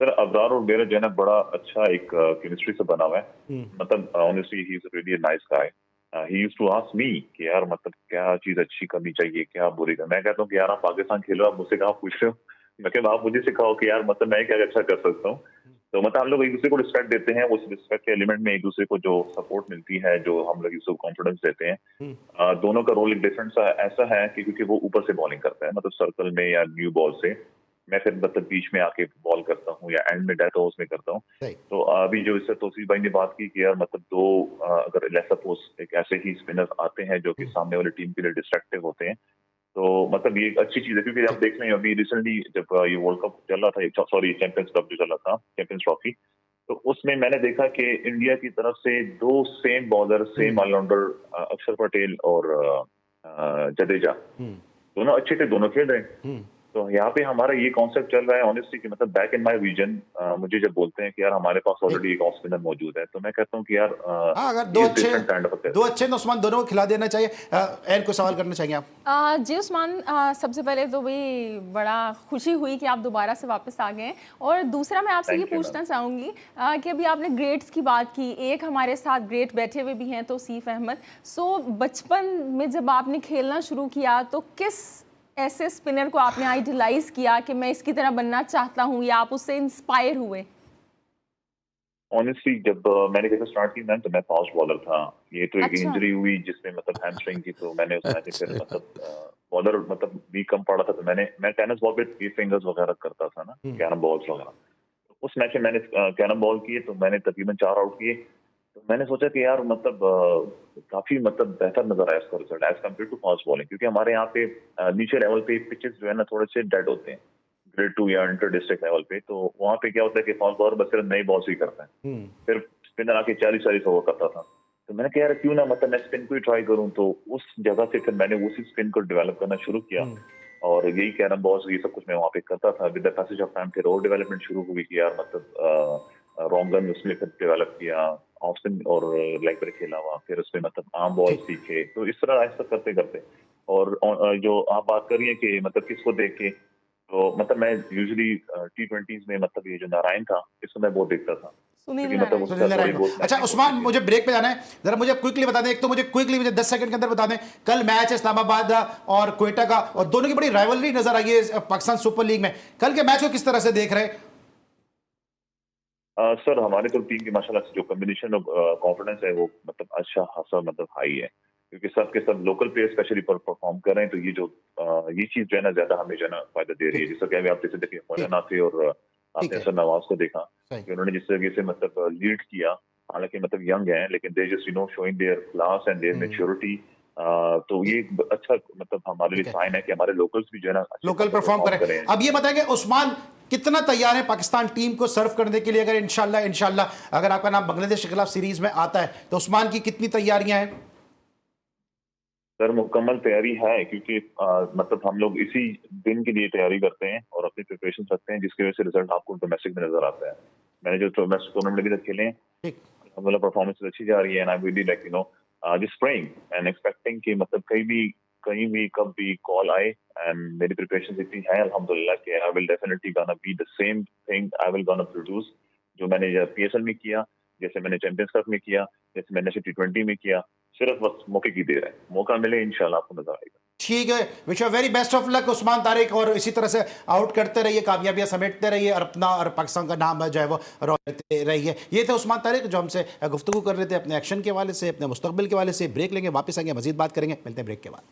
[SPEAKER 4] सर अबरार और मेरा जो है ना बड़ा अच्छा एक केमिस्ट्री से बना हुआ है। मतलब honestly he is really nice guy. He used to ask me कि यार मतलब क्या चीज अच्छी करनी चाहिए, क्या बुरी करना। मैं कहता हूँ कि यार आप पाकिस्तान खेलो, आप मुझसे कहाँ पूछ रहे हो। मैं कहता आप मुझे सिखाओ कि यार मतलब मैं क्या अच्छा कर सकता हूँ। तो मतलब हम लोग एक दूसरे को रिस्पेक्ट देते हैं, उस रिस्पेक्ट के एलिमेंट में एक दूसरे को जो सपोर्ट मिलती है, जो हम लोग इसको कॉन्फिडेंस देते हैं। दोनों का रोल एक डिफरेंट सा ऐसा है कि क्योंकि वो ऊपर से बॉलिंग करता है, मतलब सर्कल में या न्यू बॉल से। मैं फिर मतलब बीच में आके बॉल करता हूँ या एंड में डेथ ओवर्स में करता हूँ।
[SPEAKER 1] सही।
[SPEAKER 4] तो अभी जो इससे तौसीफ भाई ने बात की कि यार मतलब दो अगर लेट्स सपोज एक ऐसे ही स्पिनर आते हैं जो कि सामने वाली टीम के लिए डिस्ट्रक्टिव होते हैं, तो मतलब ये एक अच्छी चीज है। क्योंकि आप देख रहे हैं अभी रिसेंटली जब ये वर्ल्ड कप चल रहा था, सॉरी चैंपियंस कप जो चल रहा था, चैंपियंस ट्रॉफी, तो उसमें मैंने देखा कि इंडिया की तरफ से दो सेम बॉलर, सेम ऑलराउंडर, अक्षर पटेल और जडेजा, दोनों अच्छे थे, दोनों खेल रहे हैं। तो यहाँ पे हमारा ये कॉन्सेप्ट चल रहा है ऑनेस्टली कि मतलब बैक इन माय रीजन मुझे जब बोलते हैं कि यार हमारे पास ऑलरेडी एक ऑफ स्पिनर मौजूद है, तो मैं कहता हूँ कि यार
[SPEAKER 1] हाँ, अगर
[SPEAKER 4] ये डिफरेंट काइंड ऑफ
[SPEAKER 1] दो अच्छे तो उस्मान दोनों को खिला देना चाहिए। एन को सवाल करना चाहिए आप?
[SPEAKER 3] जी उस्मान, सबसे पहले तो भाई बड़ा खुशी हुई कि आप दोबारा से वापस आ गए हैं। और दूसरा मैं आपसे ये
[SPEAKER 4] थैंक यू मैम।
[SPEAKER 3] पूछना चाहूँगी कि अभी आपने ग्रेट्स की बात की, एक हमारे साथ ग्रेट बैठे हुए भी हैं तौसीफ अहमद। सो बचपन में जब आपने खेलना शुरू किया तो किस ऐसे स्पिनर को आपने आइडलाइज किया कि मैं इसकी तरह बनना चाहता हूँ, या आप उससे इंस्पायर हुए?
[SPEAKER 4] ऑनेस्टली जब मैंने जैसे स्टार्ट की मैम, तो मैं फास्ट बॉलर था। ये तो एक
[SPEAKER 3] अच्छा।
[SPEAKER 4] इंजरी हुई जिसमें मतलब हैमस्ट्रिंग की, तो मैंने उस मैच में फिर
[SPEAKER 2] अच्छा।
[SPEAKER 4] मतलब बॉलर मतलब भी कम पड़ा था, तो मैं टेनिस बॉल पे 3 फिंगर्स वगैरह करता था ना, कैरम बॉल्स वगैरह। उस मैच में मैंने कैरम बॉल किए, तो मैंने तकरीबन 4 आउट किए। तो मैंने सोचा कि यार मतलब काफी मतलब बेहतर नजर आया इसका result as compare to fast bowling, क्योंकि हमारे यहाँ पे नीचे लेवल पे पिचेस जो है ना थोड़े से डेड होते हैं, ग्रेड 2 या इंटर डिस्ट्रिक्ट लेवल पे। तो वहाँ पे क्या होता है कि फास्ट बॉलर बस सिर्फ नई बॉल ही करता है, फिर स्पिनर आके 40-40 ओवर करता था। तो मैंने कहा यार क्यों ना मतलब मैं स्पिन को ही ट्राई करूं। तो उस जगह से फिर मैंने उसी स्पिन को डेवलप करना शुरू किया, और यही कैरम बॉल्स ये सब कुछ मैं वहाँ पे करता था। With the passage of time फिर और डेवलपमेंट शुरू हुई कि यार मतलब रॉन्गन उसमें फिर डेवलप किया, ऑफ स्पिन और लेग ब्रेक के अलावा फिर उसमें मतलब आर्म बॉल
[SPEAKER 1] ठीक।
[SPEAKER 4] सीखे। तो इस तरह ऐसा करते करते, और जो आप बात कर रही है कि मतलब किसको देख के, तो मतलब मैं यूजुअली T20s में मतलब ये जो नारायण था, इसको मैं बहुत देखता था,
[SPEAKER 3] सुनील
[SPEAKER 4] क्योंकि मतलब
[SPEAKER 3] नारायण।
[SPEAKER 4] उसके
[SPEAKER 1] सुनील
[SPEAKER 4] साथ थोड़ी
[SPEAKER 1] नारायण को।
[SPEAKER 4] बहुत
[SPEAKER 1] अच्छा
[SPEAKER 4] मैचिंग होती
[SPEAKER 1] उस्मान,
[SPEAKER 4] थी।
[SPEAKER 1] मुझे ब्रेक पे जाना है, जरा मुझे क्विकली बता दें, एक तो मुझे क्विकली मुझे 10 सेकंड के अंदर बता दें, कल मैच है इस्लामाबाद और क्वेटा का, और दोनों की बड़ी राइवलरी नजर आई है पाकिस्तान सुपर लीग में। कल के मैच को किस तरह से देख रहे हैं?
[SPEAKER 4] सर हमारे तो टीम की माशाल्लाह से जो कॉम्बिनेशन ऑफ कॉन्फिडेंस है वो मतलब अच्छा खासा मतलब हाई है, क्योंकि सब के सब लोकल प्लेयर स्पेशली परफॉर्म कर रहे हैं। तो ये जो ये चीज जो है ना ज्यादा हमें जो है ना फायदा दे रही है।
[SPEAKER 1] ठीक।
[SPEAKER 4] जिसका कि आप जैसे देखिए
[SPEAKER 1] ठीक।
[SPEAKER 4] मौलाना थे और
[SPEAKER 1] ठीक
[SPEAKER 4] आपने
[SPEAKER 1] है।
[SPEAKER 4] असर नवाज को देखा
[SPEAKER 1] सही।
[SPEAKER 4] कि उन्होंने जिस तरीके से मतलब लीड किया, हालांकि मतलब यंग है लेकिन they just showing their class and their maturity. तो ये एक अच्छा मतलब हमारे लिए
[SPEAKER 1] ठीक है।
[SPEAKER 4] साइन है कि हमारे लोकल्स भी जो है ना अच्छे
[SPEAKER 1] लोकल
[SPEAKER 4] खासा
[SPEAKER 1] परफॉर्म
[SPEAKER 4] परफॉर्म
[SPEAKER 1] करें।
[SPEAKER 4] करें।
[SPEAKER 1] अब ये बताएंगे उस्मान, कितना तैयार है पाकिस्तान टीम को सर्व करने के लिए, अगर इंशाल्लाह इंशाल्लाह अगर आपका नाम बांग्लादेश के खिलाफ सीरीज में आता है, तो उस्मान की कितनी तैयारियां हैं?
[SPEAKER 4] सर मुकम्मल तैयारी है, क्योंकि मतलब हम लोग इसी दिन के लिए तैयारी करते हैं और अपनी प्रिपरेशन रखते हैं, जिसकी वजह से रिजल्ट आपको डोमेस्टिक में नजर आता है। मैंने जो डोमेस्टिक टूर्नामेंट अभी तक खेले हैं,
[SPEAKER 1] ठीक।
[SPEAKER 4] मतलब परफॉर्मेंस अच्छी जा रही है, and I really like just praying and expecting कि मतलब कहीं भी कब भी कॉल आए। एंड मेरी प्रिपरेशन इतनी है अल्हम्दुलिल्लाह कि I will definitely gonna be the same thing, I will gonna produce जो मैंने पीएसएल में किया, जैसे मैंने चैंपियंस कप में किया, जैसे मैंने T20 में किया। सिर्फ बस मौके की देर है, मौका मिले इंशाल्लाह आपको नजर आएगा।
[SPEAKER 1] ठीक है, wish you very best of luck Usman Tariq, और इसी तरह से आउट करते रहिए, कामयाबियां समेटते रहिए, और अपना और पाकिस्तान का नाम जो है वो रोते रहिए। ये थे उस्मान तारिक जो हमसे गुफ्तगू कर रहे थे अपने एक्शन के हवाले से, अपने मुस्तकबिल के हवाले से। ब्रेक लेंगे, वापस आएंगे, मजीद बात करेंगे। मिलते हैं ब्रेक के बाद।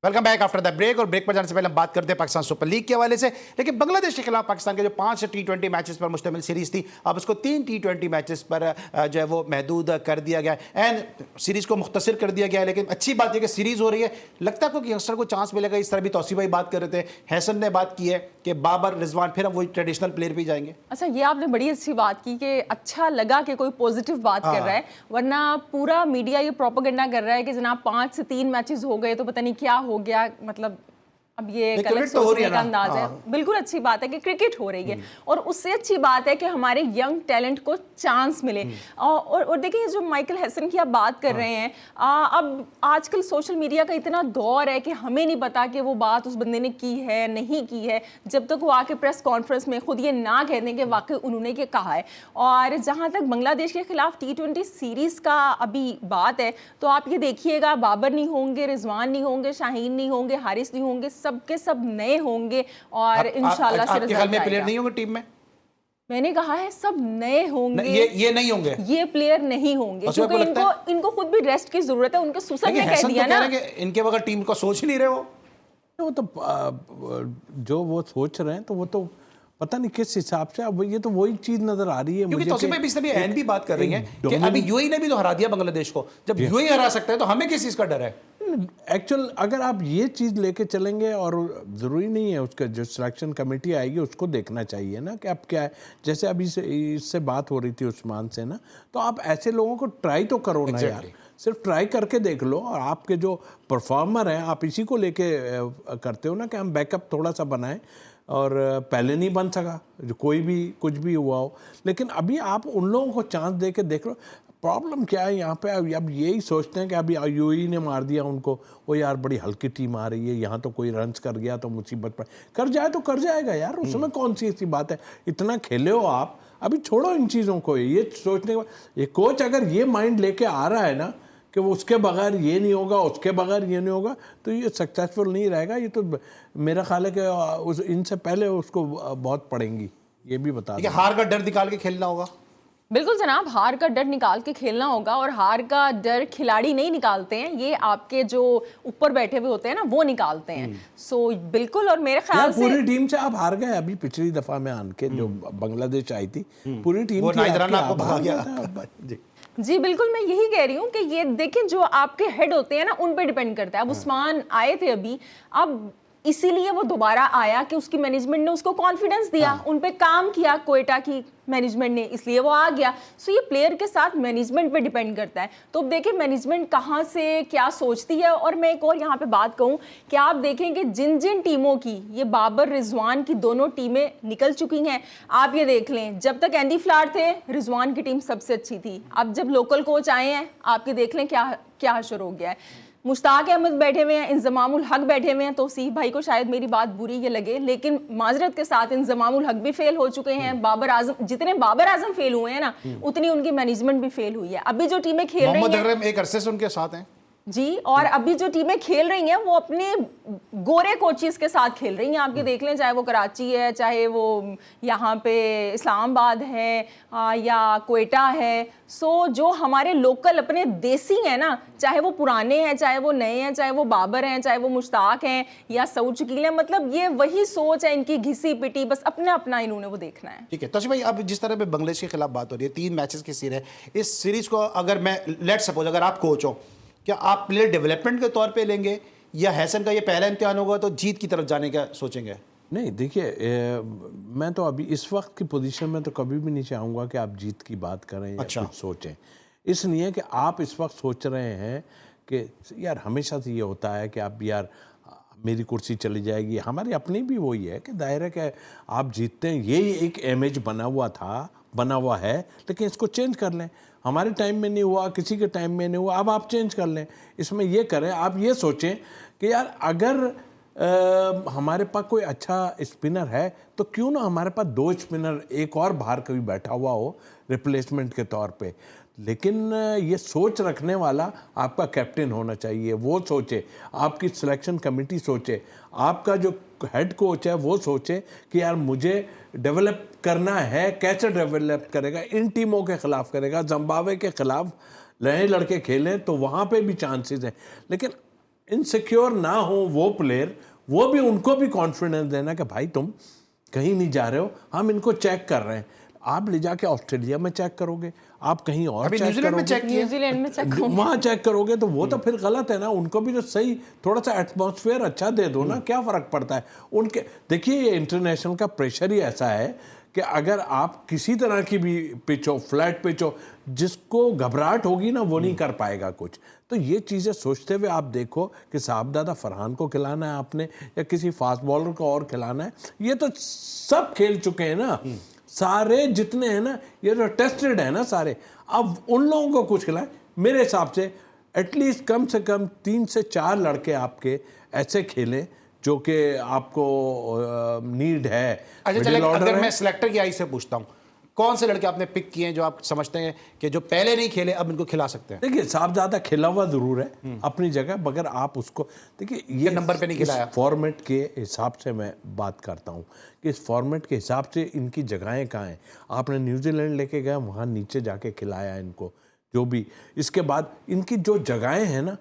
[SPEAKER 1] Welcome back after the break. और ब्रेक पर जाने से पहले हम बात करते हैं पाकिस्तान सुपर लीग के हवाले से। लेकिन बांग्लादेश के खिलाफ पाकिस्तान के जो 5 T20 मैचेस पर मुश्तमिल सीरीज थी, अब उसको 3 T20 मैचेस पर जो है वो महदूद कर दिया गया है एंड सीरीज को मुख्तसर कर दिया गया है। लेकिन अच्छी बात है कि सीरीज हो रही है। लगता है आपको कि यंगस्टर को चांस मिलेगा? इस तरह भी तौसीफ भाई बात कर रहे थे, हैसन ने बात की है कि बाबर, रिजवान, फिर हम वही ट्रेडिशनल प्लेयर पे जाएंगे।
[SPEAKER 3] अच्छा, ये आपने बड़ी अच्छी बात की कि अच्छा लगा कि कोई पॉजिटिव बात कर रहा है, वरना पूरा मीडिया ये प्रोपेगेंडा कर रहा है कि जनाब 5 से 3 मैचेस हो गए तो पता नहीं क्या हो गया। मतलब अब ये गलत सोचने का अंदाज है। बिल्कुल अच्छी बात है कि क्रिकेट हो रही है, और उससे अच्छी बात है कि हमारे यंग टैलेंट को चांस मिले। और देखिए, जो माइकल हैसन की आप बात कर रहे हैं, अब आजकल सोशल मीडिया का इतना दौर है कि हमें नहीं पता कि वो बात उस बंदे ने की है नहीं की है, जब तक वो आके प्रेस कॉन्फ्रेंस में खुद ये ना कह दें कि वाकई उन्होंने ये कहा है। और जहाँ तक बांग्लादेश के खिलाफ T20 सीरीज का अभी बात है, तो आप ये देखिएगा, बाबर नहीं होंगे, रिजवान नहीं होंगे, शाहीन नहीं होंगे, हारिस नहीं होंगे, सबके सब नए होंगे और इंशाल्लाह से
[SPEAKER 1] आपके ख्याल में प्लेयर नहीं होंगे टीम में?
[SPEAKER 3] मैंने कहा है सब नए होंगे।
[SPEAKER 1] ये नहीं होंगे,
[SPEAKER 3] ये प्लेयर नहीं होंगे, क्योंकि इनको खुद भी रेस्ट की जरूरत है। उनके सुसर ने कह दिया ना
[SPEAKER 1] कि इनके बगैर टीम को सोच ही नहीं रहे
[SPEAKER 2] वो तो जो वो सोच रहे हैं तो वो तो पता नहीं किस हिसाब से। अब ये तो वही चीज नजर आ रही है
[SPEAKER 1] क्योंकि
[SPEAKER 2] मुझे।
[SPEAKER 1] तौसीफ भाई भी सभी एन भी बात कर रही हैं कि अभी यूएई ने भी तो हरा दिया बांग्लादेश को। जब यूएई हरा सकता है तो हमें किस चीज का डर है?
[SPEAKER 2] एक्चुअल अगर आप ये चीज़ लेके चलेंगे, और ज़रूरी नहीं है उसका जो सिलेक्शन कमेटी आएगी उसको देखना चाहिए ना कि अब क्या है। जैसे अभी इससे बात हो रही थी उस्मान से ना, तो आप ऐसे लोगों को ट्राई तो करो ना यार, सिर्फ ट्राई करके देख लो। और आपके जो परफॉर्मर हैं आप इसी को लेके करते हो ना कि हम बैकअप थोड़ा सा बनाएं, और पहले नहीं बन सका, जो कोई भी कुछ भी हुआ हो। लेकिन अभी आप उन लोगों को चांस दे के देख लो। प्रॉब्लम क्या है यहाँ पे, अब यही सोचते हैं कि अभी यूएई ने मार दिया उनको, वो यार बड़ी हल्की टीम आ रही है, यहाँ तो कोई रन्स कर गया तो मुसीबत पर कर जाए तो कर जाएगा यार, उसमें कौन सी ऐसी बात है। इतना खेले हो आप, अभी छोड़ो इन चीज़ों को। ये सोचने के बाद ये कोच अगर ये माइंड लेके आ रहा है ना कि वो उसके बगैर ये नहीं होगा, उसके बगैर ये नहीं होगा, तो ये सक्सेसफुल नहीं रहेगा। ये तो मेरा ख्याल है कि इनसे पहले उसको बहुत पड़ेंगी। ये भी बता दें,
[SPEAKER 1] हार का डर निकाल के खेलना होगा।
[SPEAKER 3] बिल्कुल जनाब, हार का डर निकाल के खेलना होगा, और हार का डर खिलाड़ी नहीं निकालते हैं, ये आपके जो ऊपर बैठे हुए होते हैं ना वो निकालते हैं। सो बिल्कुल, और मेरे ख्याल से
[SPEAKER 2] पूरी टीम से आप हार गए। अभी पिछली दफा में आन के जो बांग्लादेश आई थी, पूरी टीम
[SPEAKER 1] वो आपको भगा गया।
[SPEAKER 3] जी बिल्कुल, मैं यही कह रही हूँ कि ये देखें, जो आपके हेड होते हैं ना उन पे डिपेंड करता है। अब उस्मान आए थे अभी, अब इसीलिए वो दोबारा आया कि उसकी मैनेजमेंट ने उसको कॉन्फिडेंस दिया, उन पे काम किया क्वेटा की मैनेजमेंट ने, इसलिए वो आ गया। सो ये प्लेयर के साथ मैनेजमेंट पे डिपेंड करता है। तो अब देखिए मैनेजमेंट कहाँ से क्या सोचती है। और मैं एक और यहाँ पे बात कहूँ कि आप देखें कि जिन जिन टीमों की, ये बाबर रिजवान की दोनों टीमें निकल चुकी हैं, आप ये देख लें, जब तक एंडी फ्लार थे रिजवान की टीम सबसे अच्छी थी। अब जब लोकल कोच आए हैं, आपके देख लें क्या क्या हशर हो गया है। मुश्ताक अहमद बैठे हुए हैं, इंजमामुल हक बैठे हुए हैं। तौसीफ भाई को शायद मेरी बात बुरी ये लगे, लेकिन माजरत के साथ इंजमामुल हक भी फेल हो चुके हैं। बाबर आजम, जितने बाबर आजम फेल हुए हैं ना, उतनी उनकी मैनेजमेंट भी फेल हुई है। अभी जो टीमें खेल रही हैं,
[SPEAKER 1] एक अरसे से उनके साथ हैं
[SPEAKER 3] जी, और अभी जो टीमें खेल रही हैं वो अपने गोरे कोचेस के साथ खेल रही हैं। आपके देख लें, चाहे वो कराची है, चाहे वो यहाँ पे इस्लामाबाद है या कोयटा है। सो जो हमारे लोकल अपने देसी हैं ना, चाहे वो पुराने हैं, चाहे वो नए हैं, चाहे वो बाबर हैं, चाहे वो मुश्ताक हैं या सऊद शकील हैं, मतलब ये वही सोच है इनकी, घिसी पिटी, बस अपना अपना इन्होंने वो देखना है।
[SPEAKER 1] ठीक है तौसीफ भाई, अब जिस तरह पे बांग्लादेश के खिलाफ बात हो रही है, 3 मैचेस की सीरीज है। इस सीरीज को अगर मैं लेट सपोज अगर आप कोच हो, क्या आप प्लेयर डेवलपमेंट के तौर पे लेंगे, या हैसन का ये पहला इम्तिहान होगा तो जीत की तरफ जाने का सोचेंगे?
[SPEAKER 2] नहीं देखिए, मैं तो अभी इस वक्त की पोजीशन में तो कभी भी नहीं चाहूँगा कि आप जीत की बात करें या कुछ सोचें। इसलिए कि आप इस वक्त सोच रहे हैं कि यार हमेशा से ये होता है कि आप यार मेरी कुर्सी चली जाएगी। हमारी अपनी भी वही है कि दायरा है कि आप जीतते हैं, यही एक इमेज बना हुआ है, लेकिन इसको चेंज कर लें। हमारे टाइम में नहीं हुआ, किसी के टाइम में नहीं हुआ, अब आप चेंज कर लें। इसमें ये करें, आप ये सोचें कि यार अगर हमारे पास कोई अच्छा स्पिनर है तो क्यों ना हमारे पास 2 स्पिनर एक और बाहर कभी बैठा हुआ हो रिप्लेसमेंट के तौर पे। लेकिन ये सोच रखने वाला आपका कैप्टन होना चाहिए। वो सोचे, आपकी सिलेक्शन कमेटी सोचे, आपका जो हेड कोच है वो सोचे कि यार मुझे डेवलप करना है। कैसे डेवलप करेगा? इन टीमों के खिलाफ करेगा, जिम्बाब्वे के खिलाफ नए लड़के खेलें तो वहाँ पे भी चांसेस हैं। लेकिन इनसिक्योर ना हो वो प्लेयर, वो भी उनको भी कॉन्फिडेंस देना कि भाई तुम कहीं नहीं जा रहे हो, हम इनको चेक कर रहे हैं। आप ले जाके ऑस्ट्रेलिया में चेक करोगे, आप कहीं और
[SPEAKER 1] अभी
[SPEAKER 2] चेक
[SPEAKER 1] न्यूजीलैंड में चेक
[SPEAKER 2] करोगे,
[SPEAKER 1] किया,
[SPEAKER 3] न्यूजीलैंड में चेक
[SPEAKER 2] वहाँ चेक करोगे तो वो तो फिर गलत है ना। उनको भी तो सही थोड़ा सा एटमॉस्फेयर अच्छा दे दो ना, क्या फ़र्क पड़ता है उनके। देखिए ये इंटरनेशनल का प्रेशर ही ऐसा है कि अगर आप किसी तरह की भी पिच हो, फ्लैट पिच हो, जिसको घबराहट होगी ना वो नहीं कर पाएगा कुछ। तो ये चीज़ें सोचते हुए आप देखो कि साहबजादा फरहान को खिलाना है आपने या किसी फास्ट बॉलर को और खिलाना है, ये तो सब खेल चुके हैं ना सारे जितने हैं ना, ये तो टेस्टेड है ना सारे। अब उन लोगों को कुछ खिलाएं, मेरे हिसाब से एटलीस्ट कम से कम 3 से 4 लड़के आपके ऐसे खेलें जो कि आपको नीड है।
[SPEAKER 1] अच्छा चलिए, अगर मैं सिलेक्टर की आई से पूछता हूँ, कौन से लड़के आपने पिक किए हैं जो आप समझते हैं कि जो पहले नहीं खेले अब इनको खिला सकते हैं?
[SPEAKER 2] देखिए साहबजादा खेला हुआ जरूर है अपनी जगह, मगर आप उसको देखिए ये
[SPEAKER 1] नंबर पे नहीं खिलाया।
[SPEAKER 2] फॉर्मेट के हिसाब से मैं बात करता हूँ कि इस फॉर्मेट के हिसाब से इनकी जगहें कहाँ हैं। आपने न्यूजीलैंड लेके गए, वहाँ नीचे जाके खिलाया इनको जो भी, इसके बाद इनकी जो जगहें हैं ना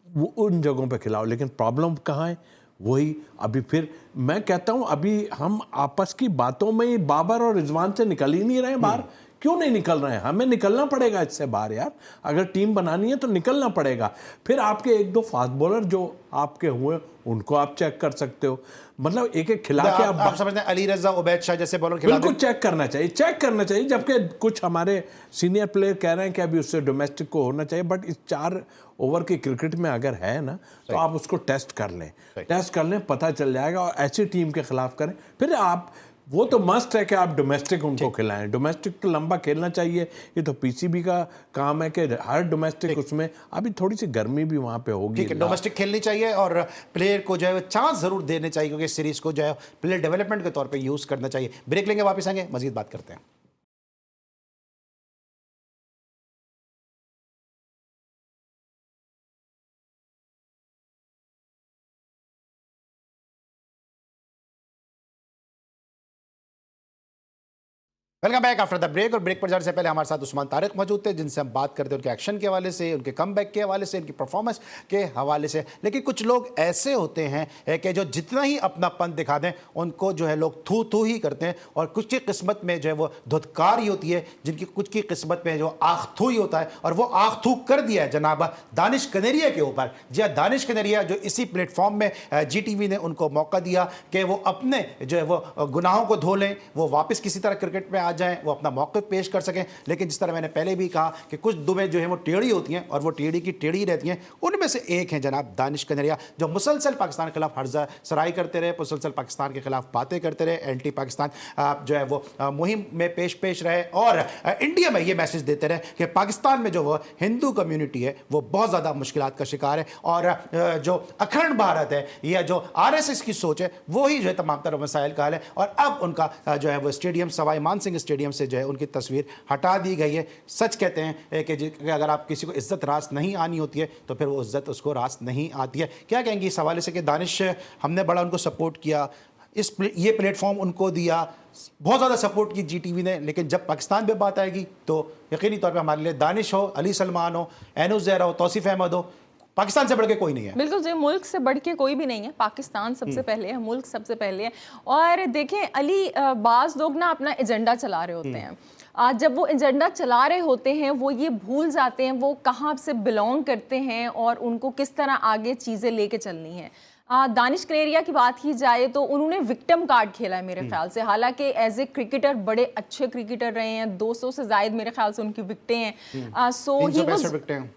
[SPEAKER 2] वो उन जगहों पे खिलाओ। लेकिन प्रॉब्लम कहाँ है, वही अभी फिर मैं कहता हूं, अभी हम आपस की बातों में ही बाबर और रिजवान से निकल ही नहीं रहे बाहर। क्यों नहीं निकल रहे हैं? हमें निकलना पड़ेगा इससे बाहर यार, अगर टीम बनानी है तो निकलना पड़ेगा। फिर आपके 1-2 फास्ट बॉलर जो आपके हुए उनको आप चेक कर सकते हो, मतलब एक एक खिला के
[SPEAKER 1] आप समझते हैं अली रजा, उबैद शाह जैसे बॉलर खिला
[SPEAKER 2] बिल्कुल चेक करना चाहिए, चेक करना चाहिए। जबकि कुछ हमारे सीनियर प्लेयर कह रहे हैं कि अभी उससे डोमेस्टिक को होना चाहिए, बट इस 4 ओवर की क्रिकेट में अगर है ना तो आप उसको टेस्ट कर लें, पता चल जाएगा। और ऐसी टीम के खिलाफ करें, फिर आप वो तो मस्ट है कि आप डोमेस्टिक उनको खिलाएं। डोमेस्टिक तो लंबा खेलना चाहिए, ये तो पीसीबी का काम है कि हर डोमेस्टिक उसमें अभी थोड़ी सी गर्मी भी वहाँ पे होगी।
[SPEAKER 1] ठीक है, डोमेस्टिक खेलनी चाहिए और प्लेयर को जो है चांस जरूर देने चाहिए, क्योंकि सीरीज को जो है प्लेयर डेवलपमेंट के तौर पे यूज करना चाहिए। ब्रेक लेंगे, वापस आएंगे, मजीद बात करते हैं। Welcome back after the break. और ब्रेक पर जाने से पहले हमारे साथ उस्मान तारिक मौजूद थे, जिनसे हम बात करते हैं उनके एक्शन के हवाले से, उनके कमबैक के हवाले से, उनकी परफॉर्मेंस के हवाले से। लेकिन कुछ लोग ऐसे होते हैं कि जो जितना ही अपनापन दिखा दें उनको जो है लोग थू थू ही करते हैं, और कुछ की किस्मत में जो है वो धुतकार ही होती है, जिनकी कुछ की किस्मत में जो आख थू ही होता है, और वो आख थू कर दिया है जनाब दानिश कनेरिया के ऊपर। जी हाँ, दानिश कनेरिया जो इसी प्लेटफॉर्म में जीटीवी ने उनको मौका दिया कि वो अपने जो है वो गुनाहों को धो लें, वो वापस किसी तरह क्रिकेट में आ जाएं, वो अपना मौक़िफ़ पेश कर सकें। लेकिन जिस तरह मैंने पहले भी कहा कि कुछ दुबे जो है वो टेढ़ी होती हैं और वो टेढ़ी की टेढ़ी रहती हैं, उनमें से एक हैं जनाब दानिश कनेरिया, जो मुसलसल पाकिस्तान के खिलाफ हर्जा सराई करते रहे, मुसलसल पाकिस्तान के खिलाफ बातें करते रहे, एंटी पाकिस्तान जो है वो मुहिम में पेश रहे, और इंडिया में ये मैसेज देते रहे कि पाकिस्तान में जो वो हिंदू कम्यूनिटी है वो बहुत ज़्यादा मुश्किलात का शिकार है, और जो अखंड भारत है या जो RSS की सोच है वही जो है तमाम तरह मसाइल का हल है। और अब उनका जो है वो स्टेडियम सवाई मान सिंह स्टेडियम से जो है उनकी तस्वीर हटा दी गई है। सच कहते हैं कि अगर आप किसी को इज्जत रास नहीं आनी होती है तो फिर वो इज्जत उसको रास नहीं आती है। क्या कहेंगे इस हवाले से कि दानिश, हमने बड़ा उनको सपोर्ट किया, ये प्लेटफॉर्म उनको दिया, बहुत ज़्यादा सपोर्ट की जीटीवी ने, लेकिन जब पाकिस्तान पे बात आएगी तो यकीनी तौर पे हमारे लिए दानिश हो, अली सलमान हो, एनुस ज़हरा हो, तौसीफ अहमद हो, पाकिस्तान से बढ़ के कोई नहीं है।
[SPEAKER 3] बिल्कुल जी, मुल्क से बढ़ के कोई भी नहीं है। पाकिस्तान सबसे पहले है, मुल्क सबसे पहले है। और देखें अली, बाज लोग ना अपना एजेंडा चला रहे होते हैं, जब वो एजेंडा चला रहे होते हैं वो ये भूल जाते हैं वो कहाँ से बिलोंग करते हैं और उनको किस तरह आगे चीज़ें लेके चलनी है। दानिश कनेरिया की बात की जाए तो उन्होंने विक्टिम कार्ड खेला है मेरे ख्याल से, हालांकि एज ए क्रिकेटर बड़े अच्छे क्रिकेटर रहे हैं, 200 से ज़ायद मेरे ख्याल से उनकी विकटें हैं। सो ही वाज,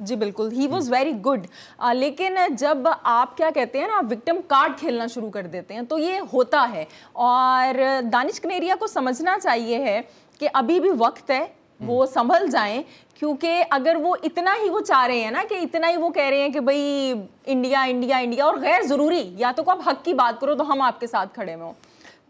[SPEAKER 3] जी बिल्कुल, ही वाज वेरी गुड। लेकिन जब आप क्या कहते हैं ना विक्टिम कार्ड खेलना शुरू कर देते हैं तो ये होता है, और दानिश कनेरिया को समझना चाहिए है कि अभी भी वक्त है, वो संभल जाएं, क्योंकि अगर वो इतना ही वो चाह रहे हैं ना कि इतना ही वो कह रहे हैं कि भाई इंडिया इंडिया इंडिया और गैर ज़रूरी, या तो आप हक की बात करो तो हम आपके साथ खड़े में हो,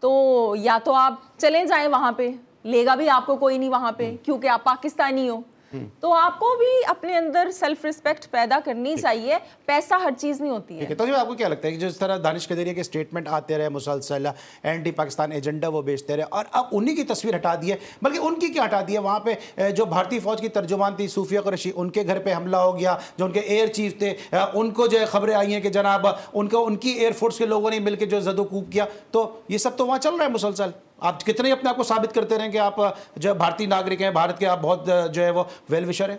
[SPEAKER 3] तो या तो आप चले जाएं वहाँ पे, लेगा भी आपको कोई नहीं वहाँ पे क्योंकि आप पाकिस्तानी हो। तो आपको भी अपने अंदर सेल्फ रिस्पेक्ट पैदा करनी चाहिए। पैसा हर चीज नहीं होती है।
[SPEAKER 1] तो आपको क्या लगता है कि जिस तरह दानिश कदरिया के स्टेटमेंट आते रहे मुसलसल, एंटी पाकिस्तान एजेंडा वो बेचते रहे, और अब उन्हीं की तस्वीर हटा दी है, बल्कि उनकी क्या हटा दी है, वहाँ पे जो भारतीय फौज की तर्जुमान थी सूफिया कुरैशी, उनके घर पे हमला हो गया, जो उनके एयर चीफ थे उनको जो खबरें आई हैं कि जनाब उनकी एयरफोर्स के लोगों ने मिलकर जो जदोकूब किया, तो ये सब तो वहाँ चल रहा है मुसलसल। आप कितने अपने आप को साबित करते रहें कि आप जो भारतीय नागरिक हैं, भारत के, आप बहुत जो है वो वेल विशर हैं।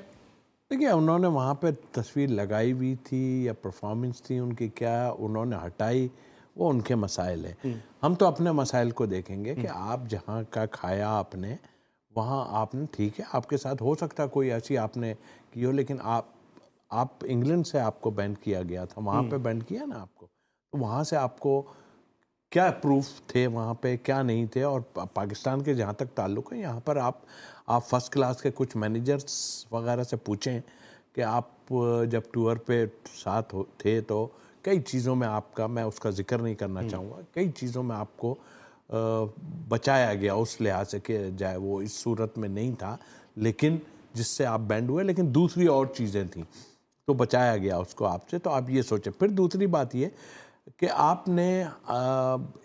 [SPEAKER 2] देखिए, उन्होंने वहाँ पे तस्वीर लगाई हुई थी या परफॉर्मेंस थी उनकी, क्या उन्होंने हटाई, वो उनके मसाइल है। हम तो अपने मसाइल को देखेंगे कि आप जहाँ का खाया आपने, वहाँ आपने, ठीक है आपके साथ हो सकता कोई ऐसी आपने की हो, लेकिन आप इंग्लैंड से आपको बैन किया गया था, वहाँ पे बैन किया ना आपको, तो वहाँ से आपको क्या प्रूफ थे वहाँ पे, क्या नहीं थे। और पाकिस्तान के जहाँ तक ताल्लुक़ है, यहाँ पर आप फर्स्ट क्लास के कुछ मैनेजर्स वगैरह से पूछें कि आप जब टूर पे साथ थे तो कई चीज़ों में आपका, मैं उसका जिक्र नहीं करना चाहूँगा, कई चीज़ों में आपको बचाया गया उस लिहाज से कि जाए वो इस सूरत में नहीं था, लेकिन जिससे आप बैंड हुए, लेकिन दूसरी और चीज़ें थी तो बचाया गया उसको आपसे। तो आप ये सोचें। फिर दूसरी बात ये कि आपने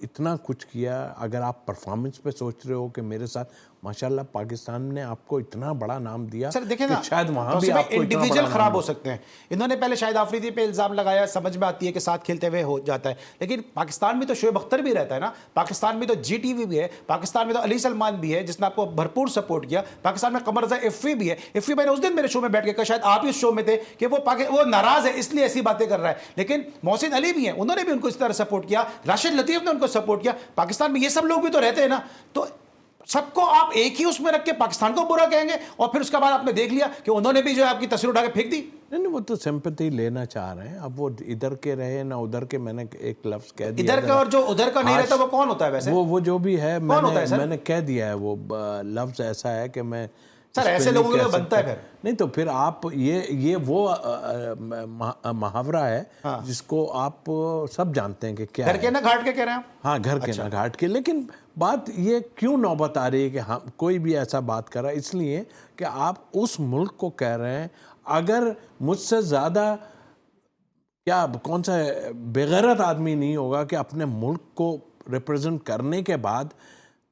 [SPEAKER 2] इतना कुछ किया, अगर आप परफॉर्मेंस पे सोच रहे हो कि मेरे साथ माशाल्लाह पाकिस्तान ने आपको इतना बड़ा नाम दिया,
[SPEAKER 1] सर देखें ना,
[SPEAKER 2] शायद वहाँ भी आपको
[SPEAKER 1] इंडिविजुअल खराब हो सकते हैं। इन्होंने पहले शाहिद आफरीदी पे इल्ज़ाम लगाया, समझ में आती है कि साथ खेलते हुए हो जाता है, लेकिन पाकिस्तान में तो शोएब अख्तर भी रहता है ना, पाकिस्तान में तो GTV भी है, पाकिस्तान में तो अली सलमान भी है जिसने आपको भरपूर सपोर्ट किया, पाकिस्तान में कमर रज़ा इफ़ी भी है। इफ़ी भाई ने उस दिन मेरे शो में बैठ के कहा, शायद आप ही उस शो में थे, कि वो नाराज़ है इसलिए ऐसी बातें कर रहा है, लेकिन मोहसिन अली भी हैं, उन्होंने भी उनको इस तरह सपोर्ट किया, राशिद लतीफ़ ने उनको सपोर्ट किया। पाकिस्तान में ये सब लोग भी तो रहते हैं ना, तो सबको आप एक ही उसमें रख के पाकिस्तान को बुरा कहेंगे, और फिर उसके बाद आपने देख लिया कि उन्होंने भी जो है आपकी तस्वीर उठा के फेंक दी।
[SPEAKER 2] नहीं, वो तो सिंपैथी लेना चाह रहे हैं। अब वो इधर के रहे ना उधर के, मैंने एक लफ्ज कह दिया,
[SPEAKER 1] इधर का और जो उधर का नहीं रहता वो कौन होता है वैसे?
[SPEAKER 2] वो जो भी है, मैंने कह दिया है, वो लफ्ज ऐसा है कि मैं
[SPEAKER 1] सर ऐसे लोगों के लिए बनता है फिर
[SPEAKER 2] नहीं, तो फिर आप ये वो मुहावरा है जिसको आप सब जानते हैं कि क्या
[SPEAKER 1] घर के ना घाट के कह रहे हैं।
[SPEAKER 2] हाँ, घर के ना घाट के। लेकिन बात ये क्यों नौबत आ रही है कि हाँ कोई भी ऐसा बात कर रहा है, इसलिए कि आप उस मुल्क को कह रहे हैं, अगर मुझसे ज़्यादा क्या कौन सा बेगैरत आदमी नहीं होगा कि अपने मुल्क को रिप्रेजेंट करने के बाद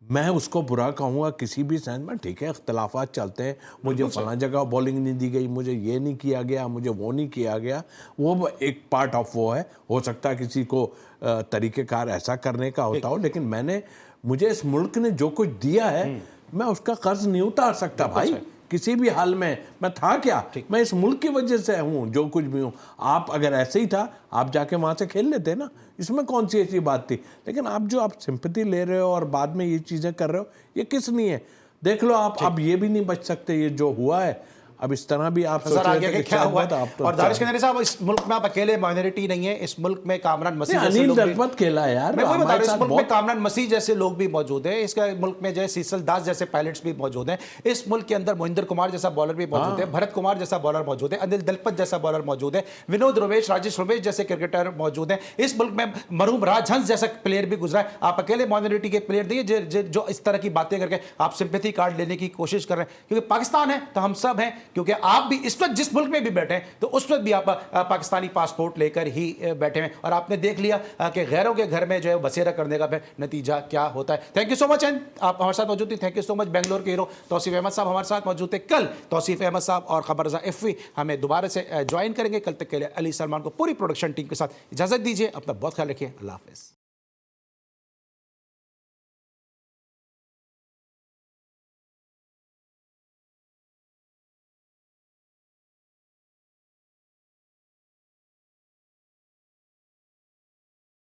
[SPEAKER 2] मैं उसको बुरा कहूँगा किसी भी सेंस में। ठीक है, इख्तलाफात चलते हैं, मुझे फलां जगह बॉलिंग नहीं दी गई, मुझे ये नहीं किया गया, मुझे वो नहीं किया गया, वो एक पार्ट ऑफ वो है। हो सकता है किसी को तरीक़ेकार ऐसा करने का होता हो, लेकिन मुझे इस मुल्क ने जो कुछ दिया है, मैं उसका कर्ज नहीं उतार सकता भाई किसी भी हाल में। मैं था क्या, मैं इस मुल्क की वजह से हूँ जो कुछ भी हूँ। आप अगर ऐसे ही था, आप जाके वहाँ से खेल लेते ना, इसमें कौन सी ऐसी बात थी। लेकिन आप सिंपैथी ले रहे हो और बाद में ये चीज़ें कर रहे हो, ये किस लिए है? देख लो आप, अब ये भी नहीं बच सकते, ये जो हुआ है अब इस तरह भी आप सोच रहे थे कि
[SPEAKER 1] क्या हुआ।
[SPEAKER 2] तो
[SPEAKER 1] और दानिश कनेरी साहब, इस मुल्क में आप अकेले माइनॉरिटी नहीं है, इस मुल्क में कामरान मसीह जैसे
[SPEAKER 2] अनिल
[SPEAKER 1] लोग
[SPEAKER 2] दलपत खेला यार,
[SPEAKER 1] मैं वही बता रहा हूं, इस मुल्क में कामरान मसीह जैसे लोग भी मौजूद हैं, इसका मुल्क में जो है सीसल दास जैसे पायलट्स भी मौजूद हैं, इस मुल्क के अंदर मोहिंदर कुमार जैसा बॉलर भी मौजूद है, भरत कुमार जैसा बॉलर मौजूद है, अनिल दलपत जैसा बॉलर मौजूद है, विनोद रमेश, राजेश रमेश जैसे क्रिकेटर मौजूद हैं। इस मुल्क में मरहूम राजहंस जैसा प्लेयर भी गुजरा है। आप अकेले माइनॉरिटी के प्लेयर नहीं जो इस तरह की बातें करके आप सिंपैथी कार्ड लेने की कोशिश कर रहे हैं, क्योंकि पाकिस्तान है तो हम सब हैं, क्योंकि आप भी इस वक्त जिस मुल्क में भी बैठे हैं तो उस वक्त भी आप पाकिस्तानी पासपोर्ट लेकर ही बैठे हैं, और आपने देख लिया कि गैरों के घर में जो है बसेरा करने का नतीजा क्या होता है। Thank you so much and आप हमारे साथ मौजूद थी। Thank you so much. Bangalore के हीरो तौसीफ अहमद साहब हमारे साथ मौजूद थे। कल तौसीफ अहमद साहब और खबर रज़ा इफ़वी हमें दोबारा से ज्वाइन करेंगे। कल तक के लिए अली सलमान को पूरी प्रोडक्शन टीम के साथ इजाज़त दीजिए। अपना बहुत ख्याल रखिए। अल्लाह हाफ़िज़।